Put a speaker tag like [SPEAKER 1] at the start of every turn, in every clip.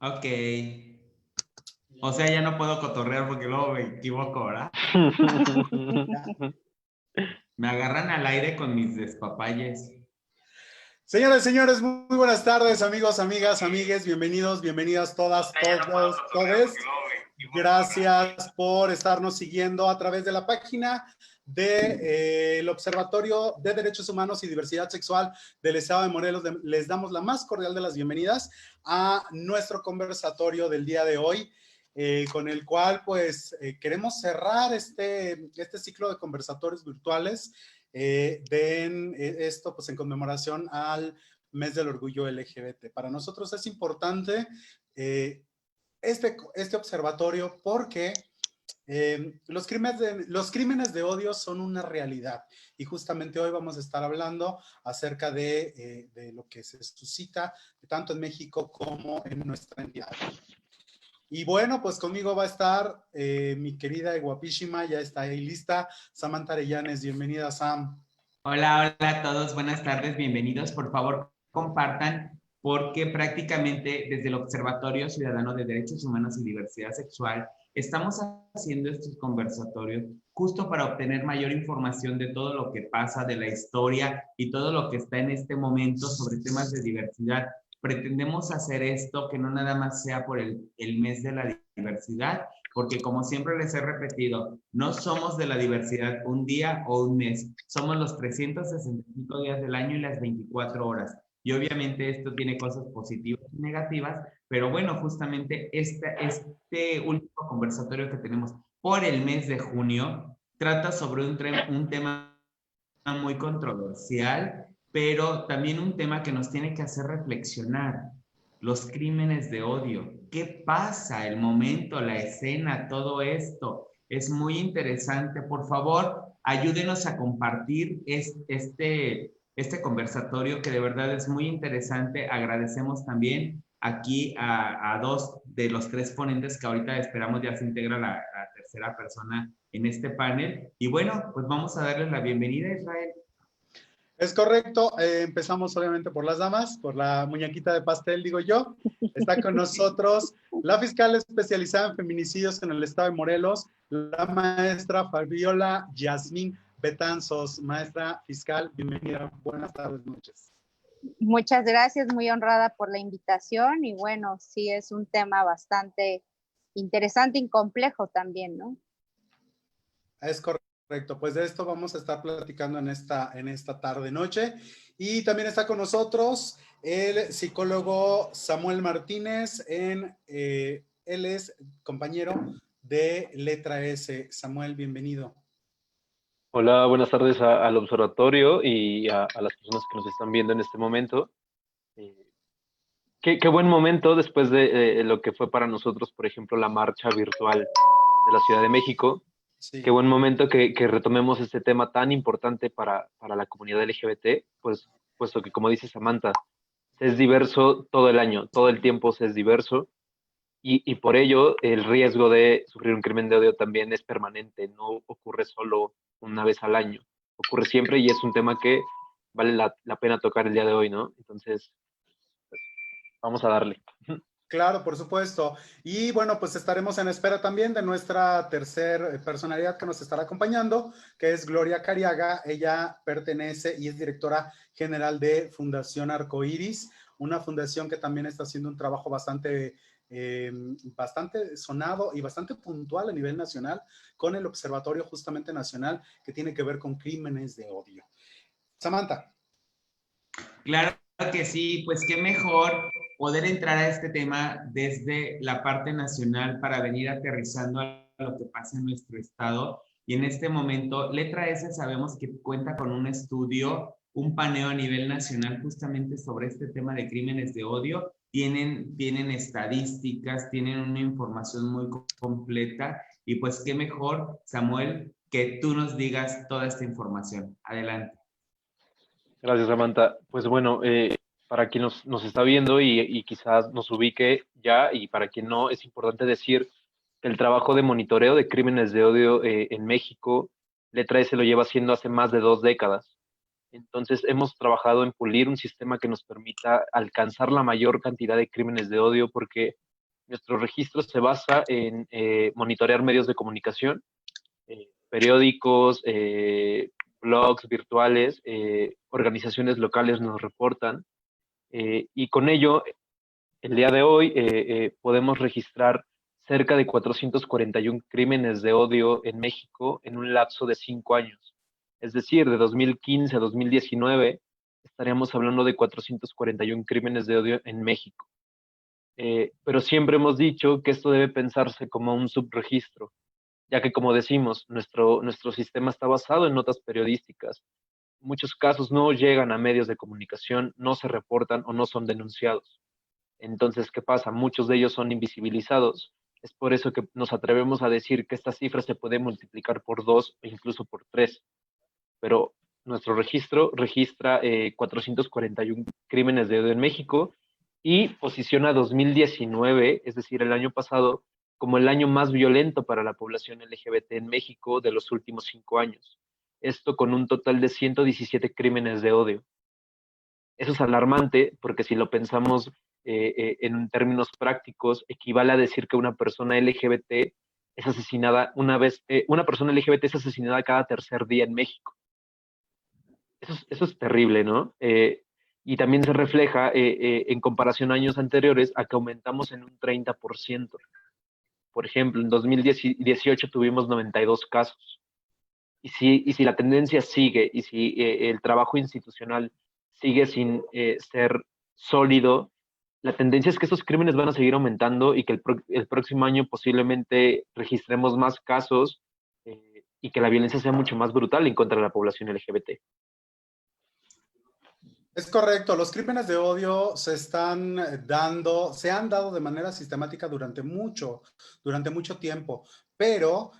[SPEAKER 1] Ok. O sea, ya no puedo cotorrear porque luego me equivoco, ¿verdad? Me agarran al aire con mis despapalles.
[SPEAKER 2] Señoras y señores, muy buenas tardes, amigos, amigas, amigues, bienvenidos, bienvenidas todas, todos, todes. Gracias por estarnos siguiendo a través de la página del Observatorio de Derechos Humanos y Diversidad Sexual del Estado de Morelos. Les damos la más cordial de las bienvenidas a nuestro conversatorio del día de hoy, con el cual pues queremos cerrar este ciclo de conversatorios virtuales. Esto pues en conmemoración al mes del orgullo LGBT. Para nosotros es importante este observatorio porque los crímenes de odio son una realidad y justamente hoy vamos a estar hablando acerca de lo que se suscita tanto en México como en nuestra entidad. Y bueno, pues conmigo va a estar mi querida y guapísima, ya está ahí lista, Samantha Arellanes. Bienvenida, Sam.
[SPEAKER 1] Hola, hola a todos, buenas tardes, bienvenidos. Por favor, compartan porque prácticamente desde el Observatorio Ciudadano de Derechos Humanos y Diversidad Sexual estamos haciendo estos conversatorios justo para obtener mayor información de todo lo que pasa, de la historia y todo lo que está en este momento sobre temas de diversidad. Pretendemos hacer esto que no nada más sea por el mes de la diversidad, porque como siempre les he repetido, no somos de la diversidad un día o un mes, somos los 365 días del año y las 24 horas. Y obviamente esto tiene cosas positivas y negativas, pero bueno, justamente este último conversatorio que tenemos por el mes de junio trata sobre un tema muy controversial, pero también un tema que nos tiene que hacer reflexionar. Los crímenes de odio. ¿Qué pasa? El momento, la escena, todo esto. Es muy interesante. Por favor, ayúdenos a compartir este conversatorio que de verdad es muy interesante. Agradecemos también aquí a dos de los tres ponentes que ahorita esperamos ya se integra la tercera persona en este panel. Y bueno, pues vamos a darles la bienvenida, Israel.
[SPEAKER 2] Es correcto, empezamos obviamente por las damas, por la muñequita de pastel, digo yo. Está con nosotros la fiscal especializada en feminicidios en el estado de Morelos, la maestra Fabiola Yasmín Betanzos. Maestra fiscal, bienvenida, buenas tardes, noches.
[SPEAKER 3] Muchas gracias, muy honrada por la invitación y bueno, sí es un tema bastante interesante y complejo también, ¿no?
[SPEAKER 2] Es correcto, pues de esto vamos a estar platicando en esta tarde-noche. Y también está con nosotros el psicólogo Samuel Martínez, él es compañero de Letra S. Samuel, bienvenido.
[SPEAKER 4] Hola, buenas tardes al observatorio y a las personas que nos están viendo en este momento. Eh, qué buen momento después de lo que fue para nosotros, por ejemplo, la marcha virtual de la Ciudad de México.
[SPEAKER 2] Sí.
[SPEAKER 4] Qué buen momento que retomemos este tema tan importante para la comunidad LGBT, pues puesto que, como dice Samantha, se es diverso todo el año, todo el tiempo se es diverso y por ello el riesgo de sufrir un crimen de odio también es permanente, no ocurre solo una vez al año, ocurre siempre y es un tema que vale la pena tocar el día de hoy, ¿no? Entonces, pues, vamos a darle.
[SPEAKER 2] Claro, por supuesto. Y bueno, pues estaremos en espera también de nuestra tercer personalidad que nos estará acompañando, que es Gloria Cariaga. Ella pertenece y es directora general de Fundación Arcoiris, una fundación que también está haciendo un trabajo bastante sonado y bastante puntual a nivel nacional con el Observatorio justamente nacional que tiene que ver con crímenes de odio. Samantha.
[SPEAKER 1] Claro que sí, pues qué mejor poder entrar a este tema desde la parte nacional para venir aterrizando a lo que pasa en nuestro estado. Y en este momento, Letra S sabemos que cuenta con un estudio, un paneo a nivel nacional justamente sobre este tema de crímenes de odio. Tienen estadísticas, tienen una información muy completa y pues qué mejor, Samuel, que tú nos digas toda esta información. Adelante.
[SPEAKER 4] Gracias, Samantha. Pues bueno, para quien nos está viendo y quizás nos ubique ya, y para quien no, es importante decir que el trabajo de monitoreo de crímenes de odio en México, Letra S lo lleva haciendo hace más de 2 décadas. Entonces, hemos trabajado en pulir un sistema que nos permita alcanzar la mayor cantidad de crímenes de odio, porque Nuestro registro se basa en monitorear medios de comunicación, periódicos, blogs virtuales, organizaciones locales nos reportan, y con ello, el día de hoy, podemos registrar cerca de 441 crímenes de odio en México en un lapso de 5 años. Es decir, de 2015 a 2019 estaríamos hablando de 441 crímenes de odio en México. Pero siempre hemos dicho que esto debe pensarse como un subregistro, ya que, como decimos, nuestro sistema está basado en notas periodísticas. Muchos casos no llegan a medios de comunicación, no se reportan o no son denunciados. Entonces, ¿qué pasa? Muchos de ellos son invisibilizados. Es por eso que nos atrevemos a decir que esta cifra se puede multiplicar por 2 o incluso por 3. Pero nuestro registro registra 441 crímenes de odio en México y posiciona 2019, es decir, el año pasado, como el año más violento para la población LGBT en México de los últimos 5 años. Esto con un total de 117 crímenes de odio. Eso es alarmante porque si lo pensamos en términos prácticos, equivale a decir que una persona LGBT es asesinada una persona LGBT es asesinada cada tercer día en México. Eso es terrible, ¿no? Y también se refleja en comparación a años anteriores a que aumentamos en un 30%. Por ejemplo, en 2018 tuvimos 92 casos. Y si la tendencia sigue y si el trabajo institucional sigue sin ser sólido, la tendencia es que estos crímenes van a seguir aumentando y que el próximo año posiblemente registremos más casos y que la violencia sea mucho más brutal en contra de la población LGBT.
[SPEAKER 2] Es correcto, los crímenes de odio se han dado de manera sistemática durante mucho tiempo, pero,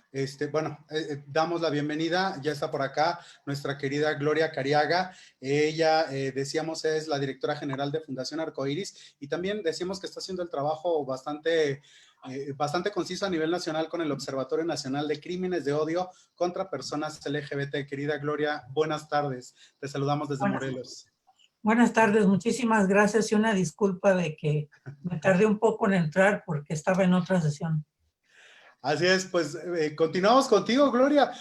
[SPEAKER 2] bueno, damos la bienvenida, ya está por acá nuestra querida Gloria Cariaga. Ella, decíamos, es la directora general de Fundación Arcoiris, y también decíamos que está haciendo el trabajo bastante conciso a nivel nacional con el Observatorio Nacional de Crímenes de Odio contra Personas LGBT. Querida Gloria, buenas tardes, te saludamos desde Morelos.
[SPEAKER 5] Buenas tardes, muchísimas gracias y una disculpa de que me tardé un poco en entrar porque estaba en otra sesión.
[SPEAKER 2] Así es, pues continuamos contigo, Gloria.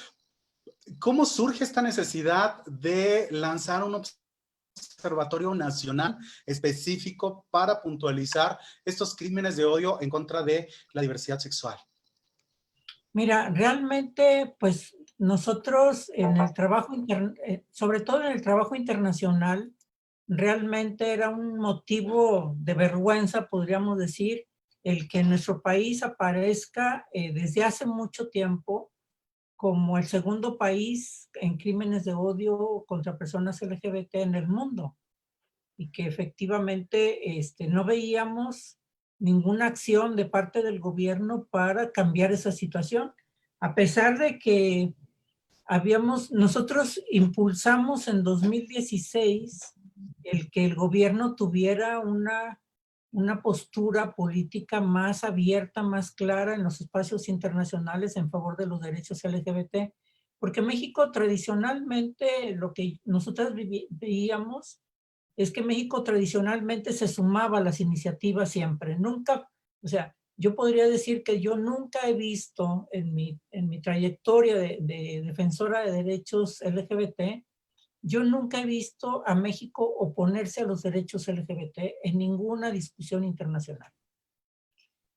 [SPEAKER 2] ¿Cómo surge esta necesidad de lanzar un observatorio nacional específico para puntualizar estos crímenes de odio en contra de la diversidad sexual?
[SPEAKER 5] Mira, realmente, pues nosotros en el trabajo, sobre todo en el trabajo internacional, realmente era un motivo de vergüenza, podríamos decir, el que en nuestro país aparezca desde hace mucho tiempo como el segundo país en crímenes de odio contra personas LGBT en el mundo. Y que efectivamente no veíamos ninguna acción de parte del gobierno para cambiar esa situación, a pesar de que nosotros impulsamos en 2016 el que el gobierno tuviera una postura política más abierta, más clara en los espacios internacionales en favor de los derechos LGBT, porque México tradicionalmente, lo que nosotros veíamos, es que México tradicionalmente se sumaba a las iniciativas siempre. Nunca, o sea, yo podría decir que yo nunca he visto en mi trayectoria de defensora de derechos LGBT, yo nunca he visto a México oponerse a los derechos LGBT en ninguna discusión internacional.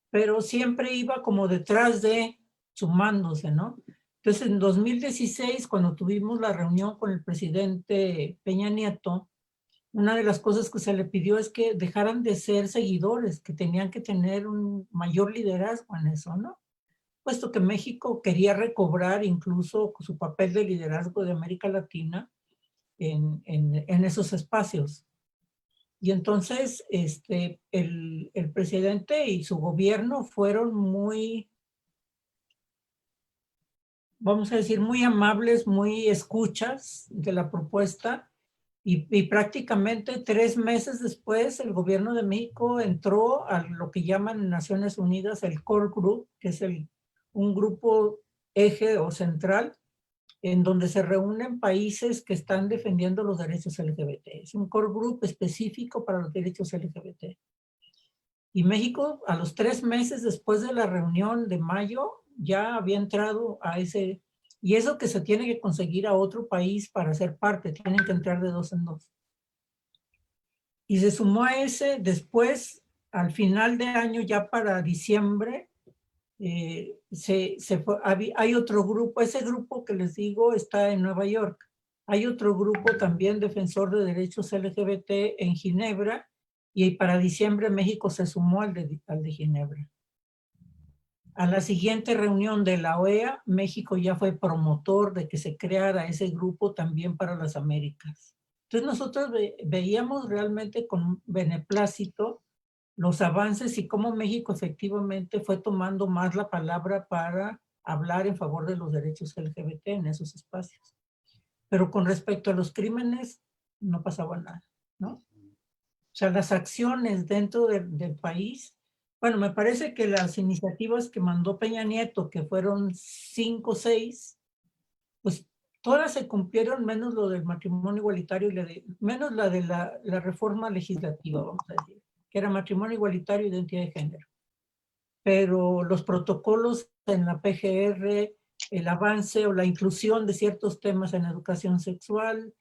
[SPEAKER 5] Pero siempre iba como detrás de, sumándose, ¿no? Entonces, en 2016, cuando tuvimos la reunión con el presidente Peña Nieto, una de las cosas que se le pidió es que dejaran de ser seguidores, que tenían que tener un mayor liderazgo en eso, ¿no? Puesto que México quería recobrar incluso su papel de liderazgo de América Latina en esos espacios. Y entonces el presidente y su gobierno fueron muy, vamos a decir, muy amables, muy escuchas de la propuesta. Y prácticamente 3 meses después, el gobierno de México entró a lo que llaman en Naciones Unidas el Core Group, que es un grupo eje o central, en donde se reúnen países que están defendiendo los derechos LGBT. Es un Core Group específico para los derechos LGBT. Y México, a los 3 meses después de la reunión de mayo, ya había entrado a ese, y eso que se tiene que conseguir a otro país para ser parte, tienen que entrar de 2 en 2. Y se sumó a ese después, al final de año, ya para diciembre, hay otro grupo, ese grupo que les digo está en Nueva York. Hay otro grupo también defensor de derechos LGBT en Ginebra, y para diciembre México se sumó al de Ginebra. A la siguiente reunión de la OEA, México ya fue promotor de que se creara ese grupo también para las Américas. Entonces nosotros veíamos realmente con beneplácito los avances y cómo México efectivamente fue tomando más la palabra para hablar en favor de los derechos LGBT en esos espacios. Pero con respecto a los crímenes, no pasaba nada, ¿no? O sea, las acciones dentro del país, bueno, me parece que las iniciativas que mandó Peña Nieto, que fueron 5 o 6, pues todas se cumplieron, menos lo del matrimonio igualitario y menos la de la reforma legislativa, vamos a decir, que era matrimonio igualitario e identidad de género. Pero los protocolos en la PGR, el avance o la inclusión de ciertos temas en educación sexual,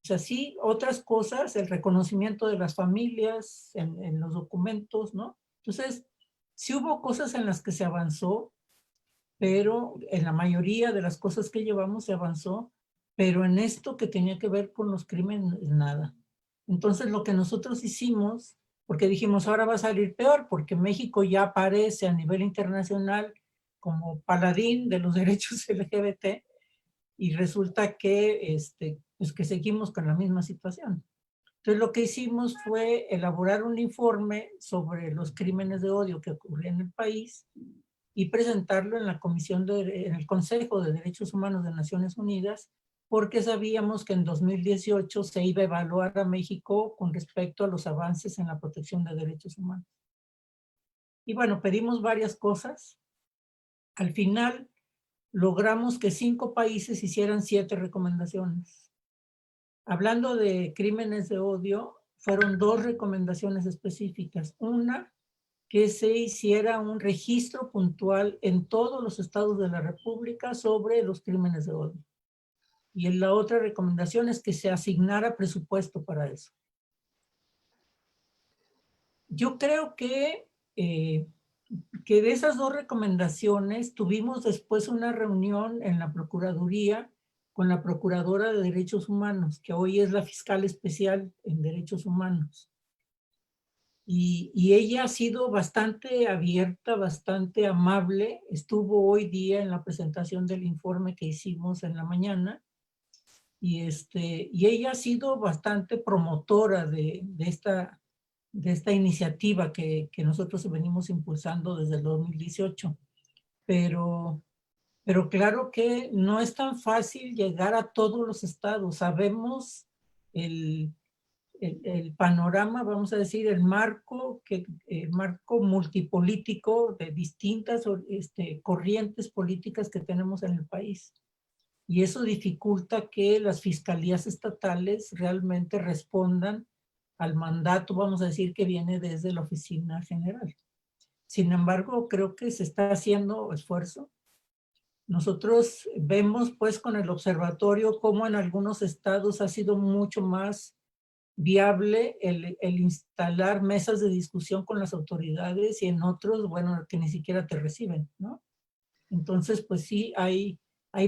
[SPEAKER 5] o sea, sí, otras cosas, el reconocimiento de las familias en los documentos, ¿no? Entonces, sí hubo cosas en las que se avanzó, pero en la mayoría de las cosas que llevamos se avanzó, pero en esto que tenía que ver con los crímenes, nada. Entonces, lo que nosotros hicimos, porque dijimos, ahora va a salir peor, porque México ya aparece a nivel internacional como paladín de los derechos LGBT, y resulta que, pues que seguimos con la misma situación. Entonces, lo que hicimos fue elaborar un informe sobre los crímenes de odio que ocurrían en el país y presentarlo en la en el Consejo de Derechos Humanos de Naciones Unidas, porque sabíamos que en 2018 se iba a evaluar a México con respecto a los avances en la protección de derechos humanos. Y bueno, pedimos varias cosas. Al final, logramos que 5 países hicieran 7 recomendaciones. Hablando de crímenes de odio, fueron 2 recomendaciones específicas. Una, que se hiciera un registro puntual en todos los estados de la República sobre los crímenes de odio. Y la otra recomendación es que se asignara presupuesto para eso. Yo creo que de esas 2 recomendaciones tuvimos después una reunión en la Procuraduría con la Procuradora de Derechos Humanos, que hoy es la fiscal especial en Derechos Humanos. Y ella ha sido bastante abierta, bastante amable. Estuvo hoy día en la presentación del informe que hicimos en la mañana. Y ella ha sido bastante promotora de esta iniciativa que nosotros venimos impulsando desde el 2018. Pero claro que no es tan fácil llegar a todos los estados. Sabemos el panorama, vamos a decir, el marco multipolítico de distintas corrientes políticas que tenemos en el país. Y eso dificulta que las fiscalías estatales realmente respondan al mandato, vamos a decir, que viene desde la oficina general. Sin embargo, creo que se está haciendo esfuerzo. Nosotros vemos pues con el observatorio cómo en algunos estados ha sido mucho más viable el instalar mesas de discusión con las autoridades, y en otros, bueno, que ni siquiera te reciben, ¿no? Entonces, pues sí, ahí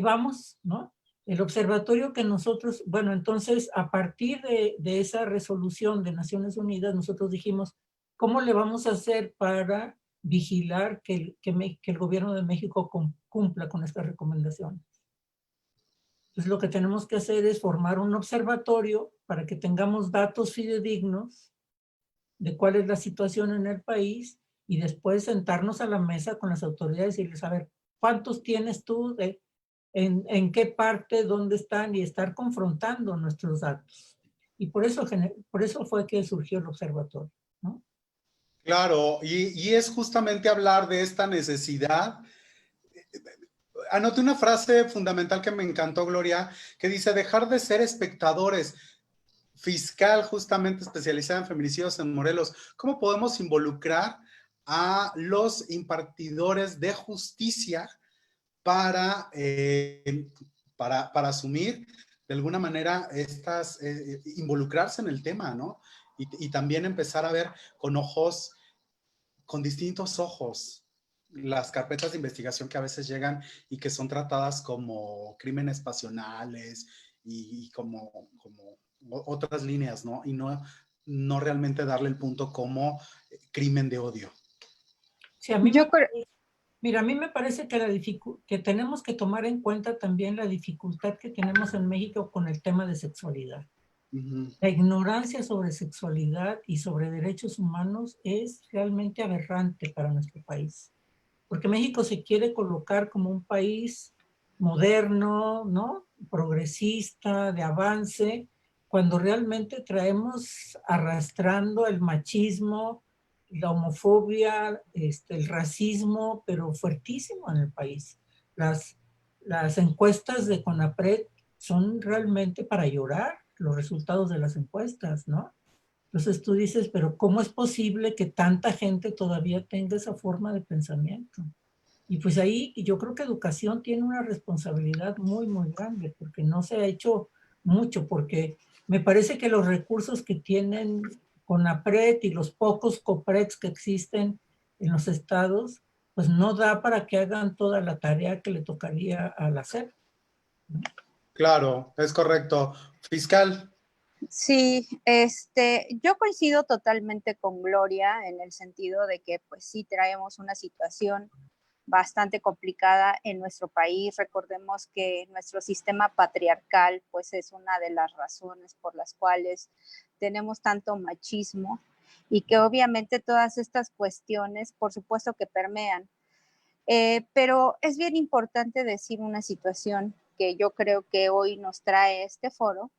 [SPEAKER 5] vamos, ¿no? El observatorio que nosotros, bueno, entonces, a partir de esa resolución de Naciones Unidas, nosotros dijimos, ¿cómo le vamos a hacer para vigilar que el gobierno de México cumpla con estas recomendaciones? Entonces, lo que tenemos que hacer es formar un observatorio para que tengamos datos fidedignos de cuál es la situación en el país, y después sentarnos a la mesa con las autoridades y decirles, a ver, ¿cuántos tienes tú? ¿En qué parte? ¿Dónde están? Y estar confrontando nuestros datos. Y por eso fue que surgió el observatorio, ¿no?
[SPEAKER 2] Claro, y es justamente hablar de esta necesidad. Anoté una frase fundamental que me encantó, Gloria, que dice, dejar de ser espectadores. fiscal justamente especializada en feminicidios en Morelos. ¿Cómo podemos involucrar a los impartidores de justicia para asumir de alguna manera involucrarse en el tema, ¿no? Y también empezar a ver con distintos ojos, las carpetas de investigación que a veces llegan y que son tratadas como crímenes pasionales y como otras líneas, ¿no? Y no realmente darle el punto como crimen de odio.
[SPEAKER 5] Sí, mira, a mí me parece que tenemos que tomar en cuenta también la dificultad que tenemos en México con el tema de sexualidad. La ignorancia sobre sexualidad y sobre derechos humanos es realmente aberrante para nuestro país. Porque México se quiere colocar como un país moderno, ¿no? Progresista, de avance, cuando realmente traemos arrastrando el machismo, la homofobia, el racismo, pero fuertísimo en el país. Las encuestas de CONAPRED son realmente para llorar, los resultados de las encuestas, ¿no? Entonces tú dices, pero ¿cómo es posible que tanta gente todavía tenga esa forma de pensamiento? Y pues ahí yo creo que educación tiene una responsabilidad muy, muy grande, porque no se ha hecho mucho, porque me parece que los recursos que tienen CONAPRED y los pocos COPREDs que existen en los estados, pues no da para que hagan toda la tarea que le tocaría al hacer.
[SPEAKER 2] Claro, es correcto. Fiscal.
[SPEAKER 3] Sí, yo coincido totalmente con Gloria en el sentido de que pues sí traemos una situación bastante complicada en nuestro país. Recordemos que nuestro sistema patriarcal pues es una de las razones por las cuales tenemos tanto machismo y que obviamente todas estas cuestiones por supuesto que permean. Pero es bien importante decir una situación que yo creo que hoy nos trae este foro,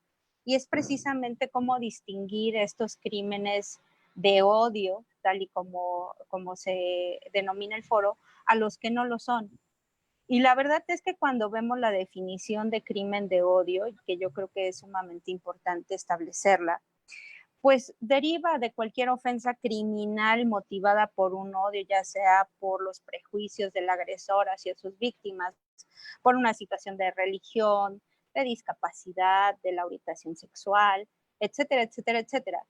[SPEAKER 3] y es precisamente cómo distinguir estos crímenes de odio, tal y como se denomina el foro, a los que no lo son. Y la verdad es que cuando vemos la definición de crimen de odio, que yo creo que es sumamente importante establecerla, pues deriva de cualquier ofensa criminal motivada por un odio, ya sea por los prejuicios del agresor hacia sus víctimas, por una situación de religión, de discapacidad, de la orientación sexual, etcétera, etcétera, etcétera.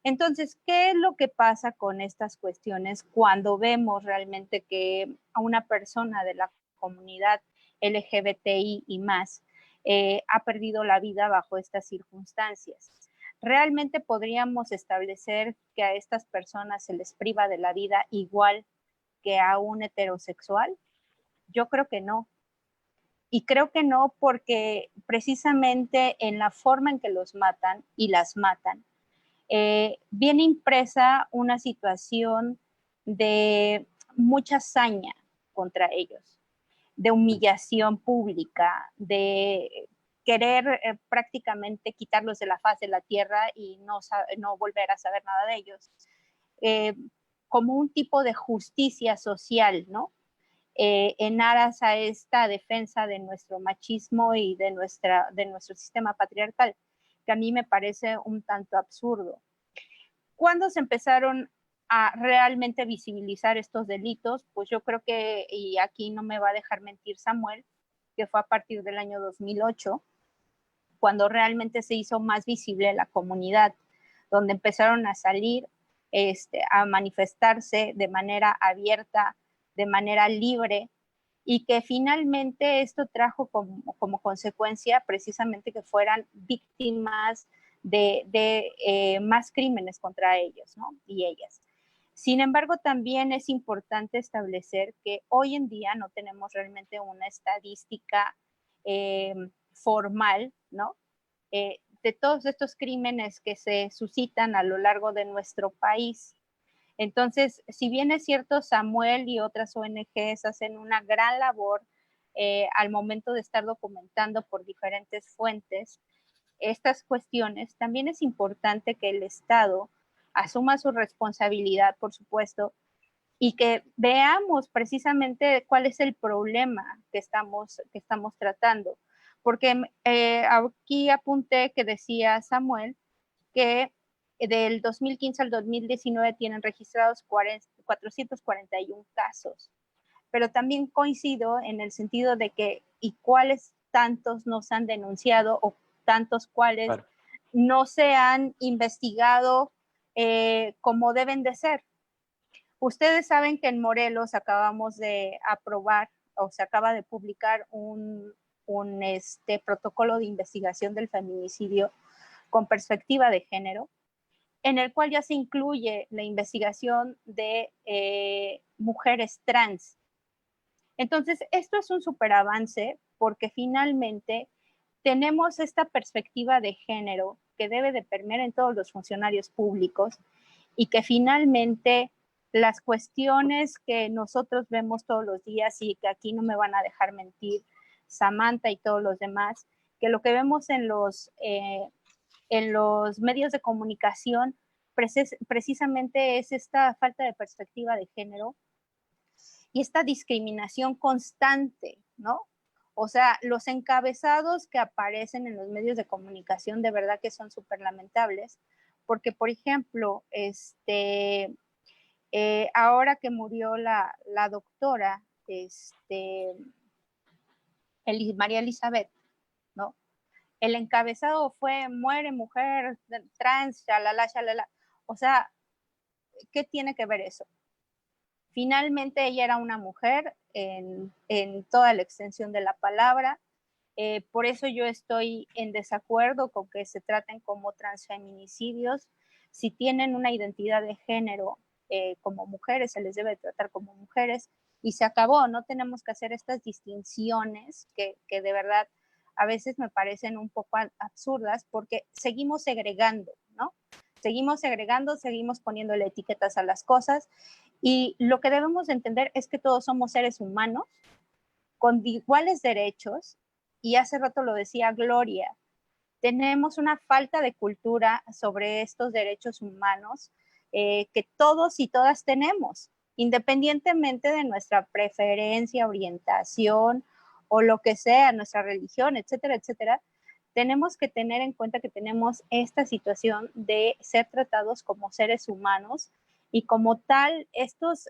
[SPEAKER 3] Entonces, ¿qué es lo que pasa con estas cuestiones cuando vemos realmente que a una persona de la comunidad LGBTI y más ha perdido la vida bajo estas circunstancias? ¿Realmente podríamos establecer que a estas personas se les priva de la vida igual que a un heterosexual? Yo creo que no. Y creo que no porque precisamente en la forma en que los matan y las matan, viene impresa una situación de mucha saña contra ellos, de humillación pública, de querer prácticamente quitarlos de la faz de la tierra y no volver a saber nada de ellos, como un tipo de justicia social, ¿no? En aras a esta defensa de nuestro machismo y de nuestro sistema patriarcal, que a mí me parece un tanto absurdo. ¿Cuándo se empezaron a realmente visibilizar estos delitos? Pues yo creo que, y aquí no me va a dejar mentir Samuel, que fue a partir del año 2008, cuando realmente se hizo más visible la comunidad, donde empezaron a salir a manifestarse de manera abierta, de manera libre, y que finalmente esto trajo como consecuencia precisamente que fueran víctimas de más crímenes contra ellos, ¿no? Y ellas. Sin embargo, también es importante establecer que hoy en día no tenemos realmente una estadística formal, ¿no? De todos estos crímenes que se suscitan a lo largo de nuestro país. Entonces, si bien es cierto, Samuel y otras ONGs hacen una gran labor al momento de estar documentando por diferentes fuentes estas cuestiones, también es importante que el Estado asuma su responsabilidad, por supuesto, y que veamos precisamente cuál es el problema que estamos tratando. Porque aquí apunté que decía Samuel que del 2015 al 2019 tienen registrados 441 casos. Pero también coincido en el sentido de que, ¿y cuáles tantos nos han denunciado o tantos cuáles no se han investigado como deben de ser? Ustedes saben que en Morelos acabamos de aprobar o se acaba de publicar un protocolo de investigación del feminicidio con perspectiva de género, en el cual ya se incluye la investigación de mujeres trans. Entonces, esto es un superavance porque finalmente tenemos esta perspectiva de género que debe de permear en todos los funcionarios públicos y que finalmente las cuestiones que nosotros vemos todos los días y que aquí no me van a dejar mentir Samantha y todos los demás, que lo que vemos en los medios de comunicación precisamente es esta falta de perspectiva de género y esta discriminación constante, ¿no? O sea, los encabezados que aparecen en los medios de comunicación de verdad que son súper lamentables, porque, por ejemplo, ahora que murió la doctora, María Elizabeth, ¿no? El encabezado fue muere mujer trans, shalala, shalala. O sea, ¿qué tiene que ver eso? Finalmente ella era una mujer en toda la extensión de la palabra. Por eso yo estoy en desacuerdo con que se traten como transfeminicidios. Si tienen una identidad de género como mujeres, se les debe tratar como mujeres y se acabó. No tenemos que hacer estas distinciones que de verdad a veces me parecen un poco absurdas porque seguimos segregando, ¿no? Seguimos segregando, seguimos poniéndole etiquetas a las cosas y lo que debemos entender es que todos somos seres humanos con iguales derechos y hace rato lo decía Gloria, tenemos una falta de cultura sobre estos derechos humanos que todos y todas tenemos, independientemente de nuestra preferencia, orientación o lo que sea, nuestra religión, etcétera, etcétera. Tenemos que tener en cuenta que tenemos esta situación de ser tratados como seres humanos y como tal estos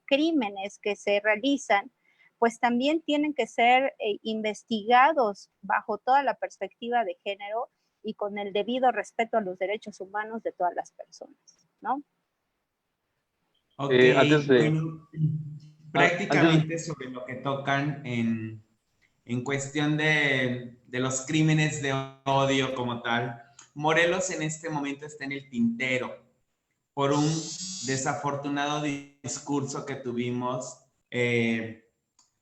[SPEAKER 3] crímenes que se realizan pues también tienen que ser investigados bajo toda la perspectiva de género y con el debido respeto a los derechos humanos de todas las personas, ¿no?
[SPEAKER 1] Ok,
[SPEAKER 4] Antes de...
[SPEAKER 1] bueno, prácticamente sobre lo que tocan en cuestión de los crímenes de odio como tal, Morelos en este momento está en el tintero por un desafortunado discurso que tuvimos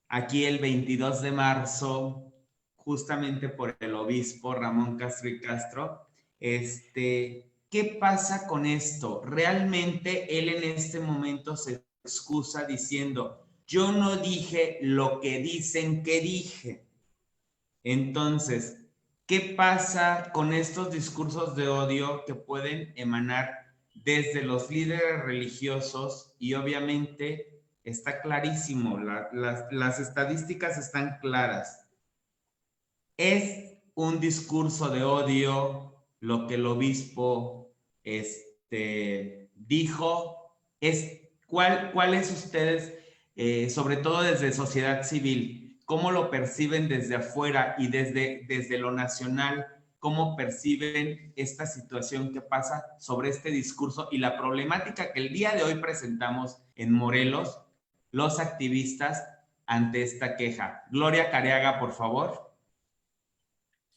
[SPEAKER 1] aquí el 22 de marzo, justamente por el obispo Ramón Castro y Castro. ¿Qué pasa con esto? Realmente él en este momento se excusa diciendo, yo no dije lo que dicen que dije. Entonces, ¿qué pasa con estos discursos de odio que pueden emanar desde los líderes religiosos? Y obviamente está clarísimo, las estadísticas están claras. Es un discurso de odio lo que el obispo dijo. ¿Cuáles ustedes, sobre todo desde sociedad civil, cómo lo perciben desde afuera y desde lo nacional? ¿Cómo perciben esta situación que pasa sobre este discurso y la problemática que el día de hoy presentamos en Morelos, los activistas, ante esta queja? Gloria Careaga, por favor.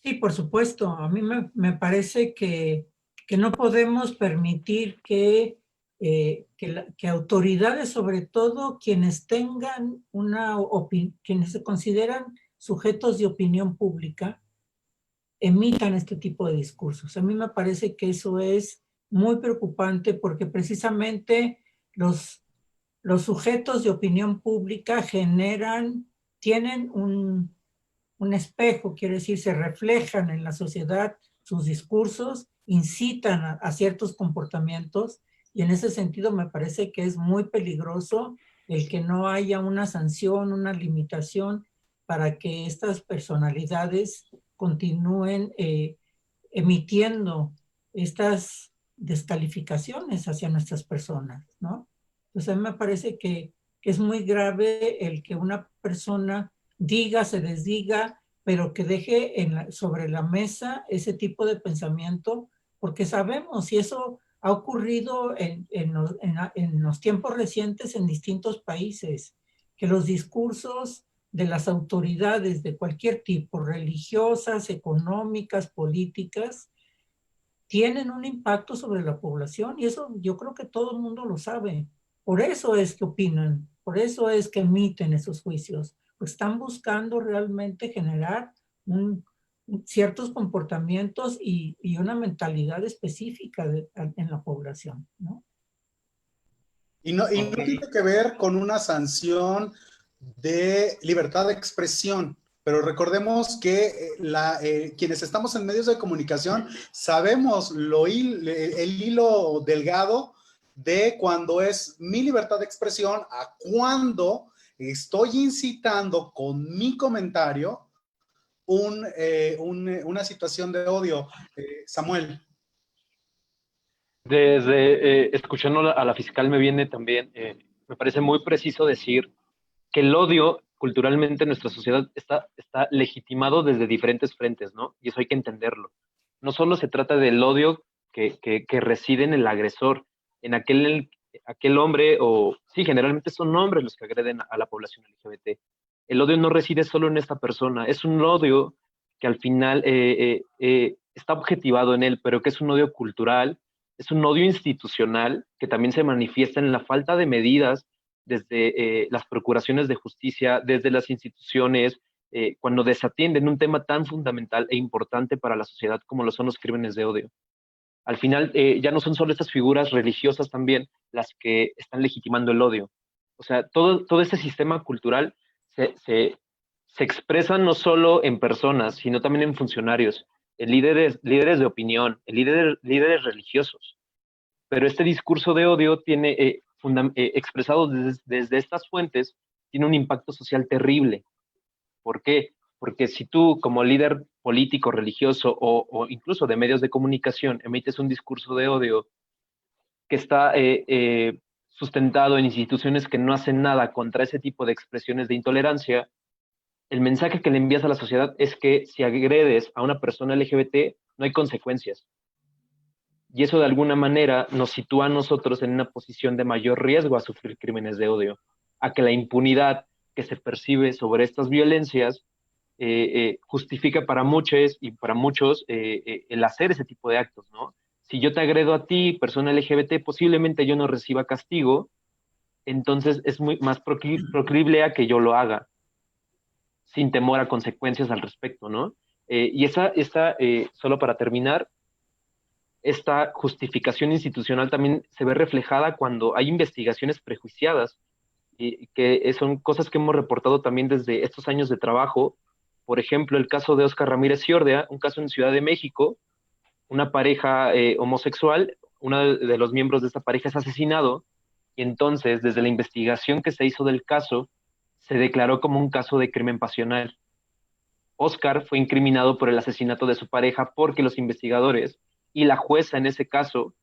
[SPEAKER 5] Sí, por supuesto. A mí me parece que no podemos permitir que autoridades, sobre todo quienes tengan quienes se consideran sujetos de opinión pública, emitan este tipo de discursos. A mí me parece que eso es muy preocupante porque precisamente los sujetos de opinión pública tienen un espejo, quiere decir, se reflejan en la sociedad, sus discursos incitan a ciertos comportamientos y en ese sentido me parece que es muy peligroso el que no haya una sanción, una limitación para que estas personalidades continúen emitiendo estas descalificaciones hacia nuestras personas, ¿no? Entonces a mí me parece que es muy grave el que una persona diga, se desdiga, pero que deje sobre la mesa ese tipo de pensamiento, porque sabemos, y eso ha ocurrido en los tiempos recientes en distintos países, que los discursos de las autoridades de cualquier tipo, religiosas, económicas, políticas, tienen un impacto sobre la población, y eso yo creo que todo el mundo lo sabe. Por eso es que opinan, por eso es que emiten esos juicios, pues están buscando realmente generar ciertos comportamientos y una mentalidad específica en la población, ¿no?
[SPEAKER 2] Y no tiene que ver con una sanción de libertad de expresión, pero recordemos que quienes estamos en medios de comunicación sabemos el hilo delgado de cuando es mi libertad de expresión a cuando estoy incitando con mi comentario una situación de odio. Samuel.
[SPEAKER 4] Desde escuchando a la fiscal me viene también, me parece muy preciso decir que el odio culturalmente en nuestra sociedad está legitimado desde diferentes frentes, ¿no? Y eso hay que entenderlo. No solo se trata del odio que reside en el agresor, en aquel hombre, o sí, generalmente son hombres los que agreden a la población LGBT. El odio no reside solo en esta persona, es un odio que al final está objetivado en él, pero que es un odio cultural, es un odio institucional que también se manifiesta en la falta de medidas desde las procuraciones de justicia, desde las instituciones, cuando desatienden un tema tan fundamental e importante para la sociedad como lo son los crímenes de odio. Al final, ya no son solo estas figuras religiosas también las que están legitimando el odio. O sea, todo este sistema cultural se expresa no solo en personas, sino también en funcionarios, en líderes de opinión, en líderes religiosos. Pero este discurso de odio tiene, expresado desde estas fuentes, tiene un impacto social terrible. ¿Por qué? Porque si tú como líder político, religioso o incluso de medios de comunicación emites un discurso de odio que está sustentado en instituciones que no hacen nada contra ese tipo de expresiones de intolerancia, el mensaje que le envías a la sociedad es que si agredes a una persona LGBT no hay consecuencias. Y eso de alguna manera nos sitúa a nosotros en una posición de mayor riesgo a sufrir crímenes de odio, a que la impunidad que se percibe sobre estas violencias justifica para muchos y para muchos el hacer ese tipo de actos, ¿no? Si yo te agredo a ti, persona LGBT, posiblemente yo no reciba castigo, entonces es muy más proclive a que yo lo haga, sin temor a consecuencias al respecto, ¿no? Y solo para terminar, esta justificación institucional también se ve reflejada cuando hay investigaciones prejuiciadas, que son cosas que hemos reportado también desde estos años de trabajo. Por ejemplo, el caso de Óscar Ramírez Ciordia, un caso en Ciudad de México, una pareja homosexual, uno de los miembros de esta pareja es asesinado, y entonces, desde la investigación que se hizo del caso, se declaró como un caso de crimen pasional. Óscar fue incriminado por el asesinato de su pareja porque los investigadores y la jueza en ese caso,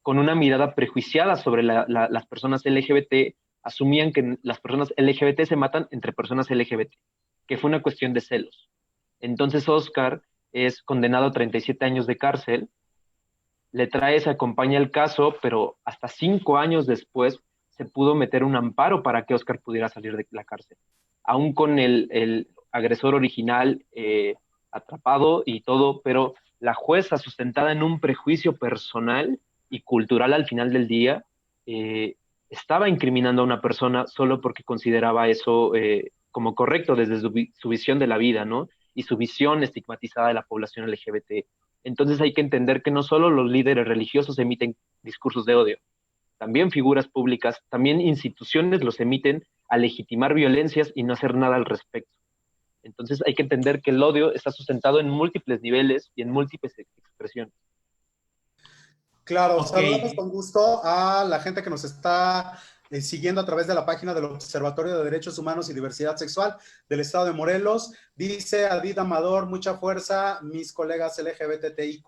[SPEAKER 4] con una mirada prejuiciada sobre las personas LGBT, asumían que las personas LGBT se matan entre personas LGBT, que fue una cuestión de celos. Entonces Óscar es condenado a 37 años de cárcel, se acompaña el caso, pero hasta 5 años después se pudo meter un amparo para que Óscar pudiera salir de la cárcel, aún con el agresor original atrapado y todo, pero la jueza, sustentada en un prejuicio personal y cultural al final del día, estaba incriminando a una persona solo porque consideraba eso como correcto desde su visión de la vida, ¿no? Y su visión estigmatizada de la población LGBT. Entonces hay que entender que no solo los líderes religiosos emiten discursos de odio, también figuras públicas, también instituciones los emiten a legitimar violencias y no hacer nada al respecto. Entonces hay que entender que el odio está sustentado en múltiples niveles y en múltiples expresiones.
[SPEAKER 2] Claro,
[SPEAKER 1] Ok.
[SPEAKER 2] saludamos con gusto a la gente que nos está siguiendo a través de la página del Observatorio de Derechos Humanos y Diversidad Sexual del Estado de Morelos. Dice Adid Amador, mucha fuerza, mis colegas LGBTIQ,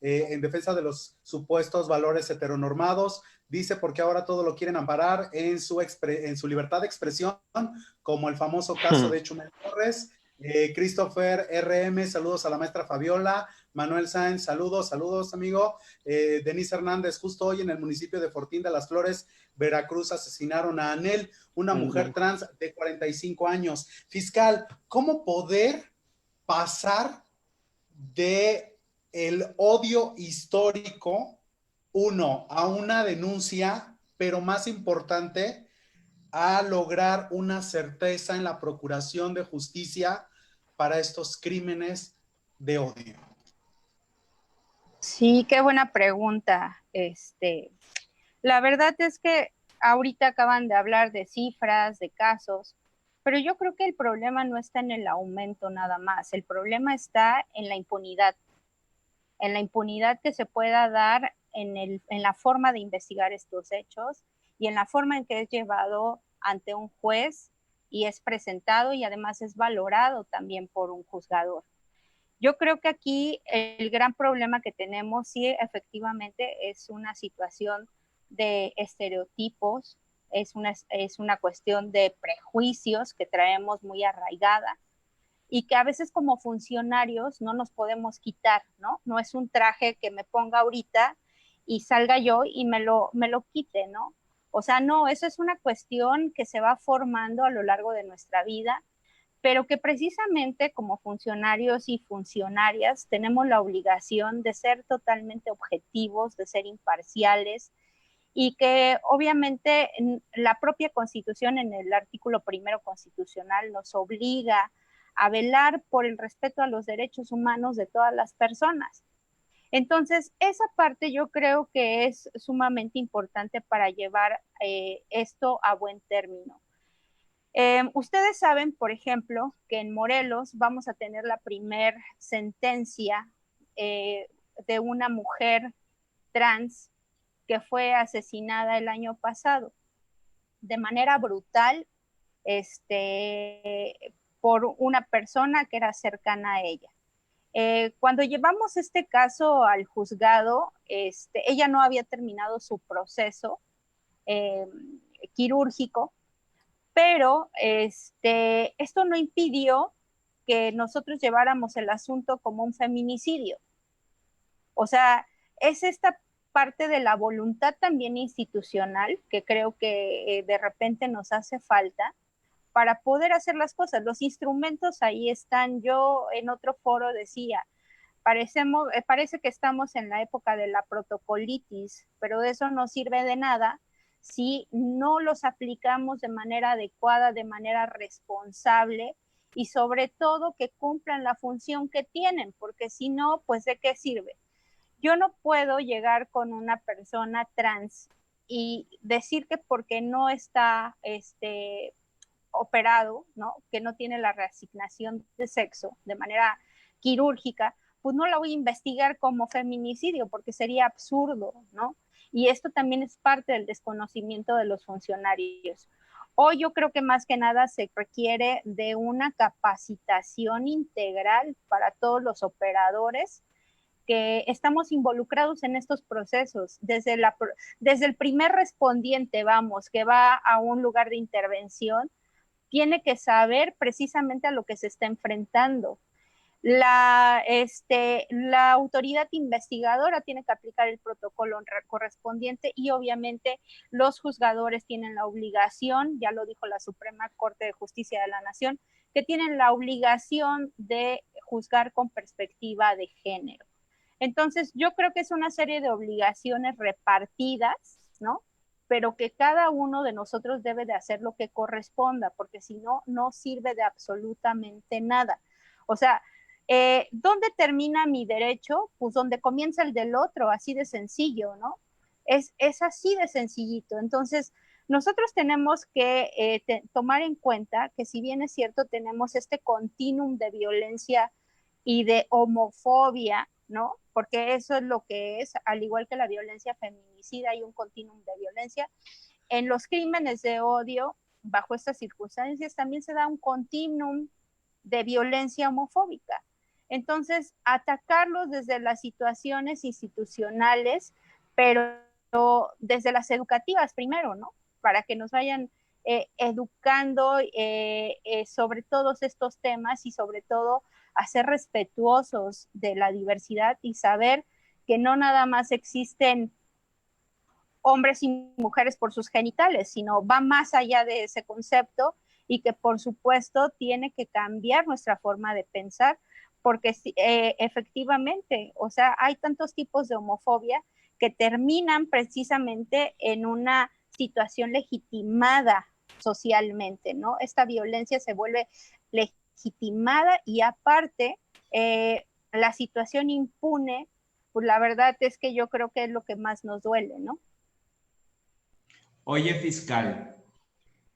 [SPEAKER 2] en defensa de los supuestos valores heteronormados. Dice porque ahora todo lo quieren amparar en su libertad de expresión, como el famoso caso de Chumel Torres. Christopher RM, saludos a la maestra Fabiola. Manuel Sáenz, saludos amigo. Denise Hernández, justo hoy en el municipio de Fortín de las Flores, Veracruz, asesinaron a Anel, una mujer trans de 45 años. Fiscal, ¿cómo poder pasar de el odio histórico, a una denuncia, pero más importante, a lograr una certeza en la procuración de justicia para estos crímenes de odio?
[SPEAKER 3] Sí, qué buena pregunta. La verdad es que ahorita acaban de hablar de cifras, de casos, pero yo creo que el problema no está en el aumento nada más. El problema está en la impunidad que se pueda dar en la forma de investigar estos hechos y en la forma en que es llevado ante un juez y es presentado y además es valorado también por un juzgador. Yo creo que aquí el gran problema que tenemos sí efectivamente es una situación de estereotipos, es una cuestión de prejuicios que traemos muy arraigada y que a veces como funcionarios no nos podemos quitar, ¿no? No es un traje que me ponga ahorita y salga yo y me lo quite, ¿no? O sea, no, eso es una cuestión que se va formando a lo largo de nuestra vida, pero que precisamente como funcionarios y funcionarias tenemos la obligación de ser totalmente objetivos, de ser imparciales, y que obviamente la propia Constitución, en el artículo primero constitucional, nos obliga a velar por el respeto a los derechos humanos de todas las personas. Entonces, esa parte yo creo que es sumamente importante para llevar esto a buen término. Ustedes saben, por ejemplo, que en Morelos vamos a tener la primer sentencia de una mujer trans que fue asesinada el año pasado de manera brutal por una persona que era cercana a ella. Cuando llevamos este caso al juzgado, ella no había terminado su proceso quirúrgico, pero esto no impidió que nosotros lleváramos el asunto como un feminicidio. O sea, es esta parte de la voluntad también institucional que creo que de repente nos hace falta para poder hacer las cosas. Los instrumentos ahí están. Yo en otro foro decía, parece que estamos en la época de la protocolitis, pero eso no sirve de nada si no los aplicamos de manera adecuada, de manera responsable y sobre todo que cumplan la función que tienen, porque si no, pues ¿de qué sirve? Yo no puedo llegar con una persona trans y decir que porque no está operado, ¿no? Que no tiene la reasignación de sexo de manera quirúrgica, pues no la voy a investigar como feminicidio porque sería absurdo, ¿no? Y esto también es parte del desconocimiento de los funcionarios. Hoy yo creo que más que nada se requiere de una capacitación integral para todos los operadores que estamos involucrados en estos procesos, desde el primer respondiente, vamos, que va a un lugar de intervención, tiene que saber precisamente a lo que se está enfrentando. La autoridad investigadora tiene que aplicar el protocolo correspondiente y obviamente los juzgadores tienen la obligación, ya lo dijo la Suprema Corte de Justicia de la Nación, que tienen la obligación de juzgar con perspectiva de género. Entonces, yo creo que es una serie de obligaciones repartidas, ¿no? Pero que cada uno de nosotros debe de hacer lo que corresponda, porque si no, no sirve de absolutamente nada. O sea, ¿dónde termina mi derecho? Pues donde comienza el del otro, así de sencillo, ¿no? Es así de sencillito. Entonces, nosotros tenemos que tomar en cuenta que si bien es cierto, tenemos este continuum de violencia y de homofobia ¿no? Porque eso es lo que es, al igual que la violencia feminicida, hay un continuum de violencia. En los crímenes de odio, bajo estas circunstancias, también se da un continuum de violencia homofóbica. Entonces, atacarlos desde las situaciones institucionales, pero desde las educativas primero, ¿no? Para que nos vayan educando sobre todos estos temas y sobre todo a ser respetuosos de la diversidad y saber que no nada más existen hombres y mujeres por sus genitales, sino va más allá de ese concepto y que por supuesto tiene que cambiar nuestra forma de pensar porque efectivamente, o sea, hay tantos tipos de homofobia que terminan precisamente en una situación legitimada socialmente, ¿no? Esta violencia se vuelve legitimada y aparte la situación impune, pues la verdad es que yo creo que es lo que más nos duele, ¿no?
[SPEAKER 1] Oye, fiscal,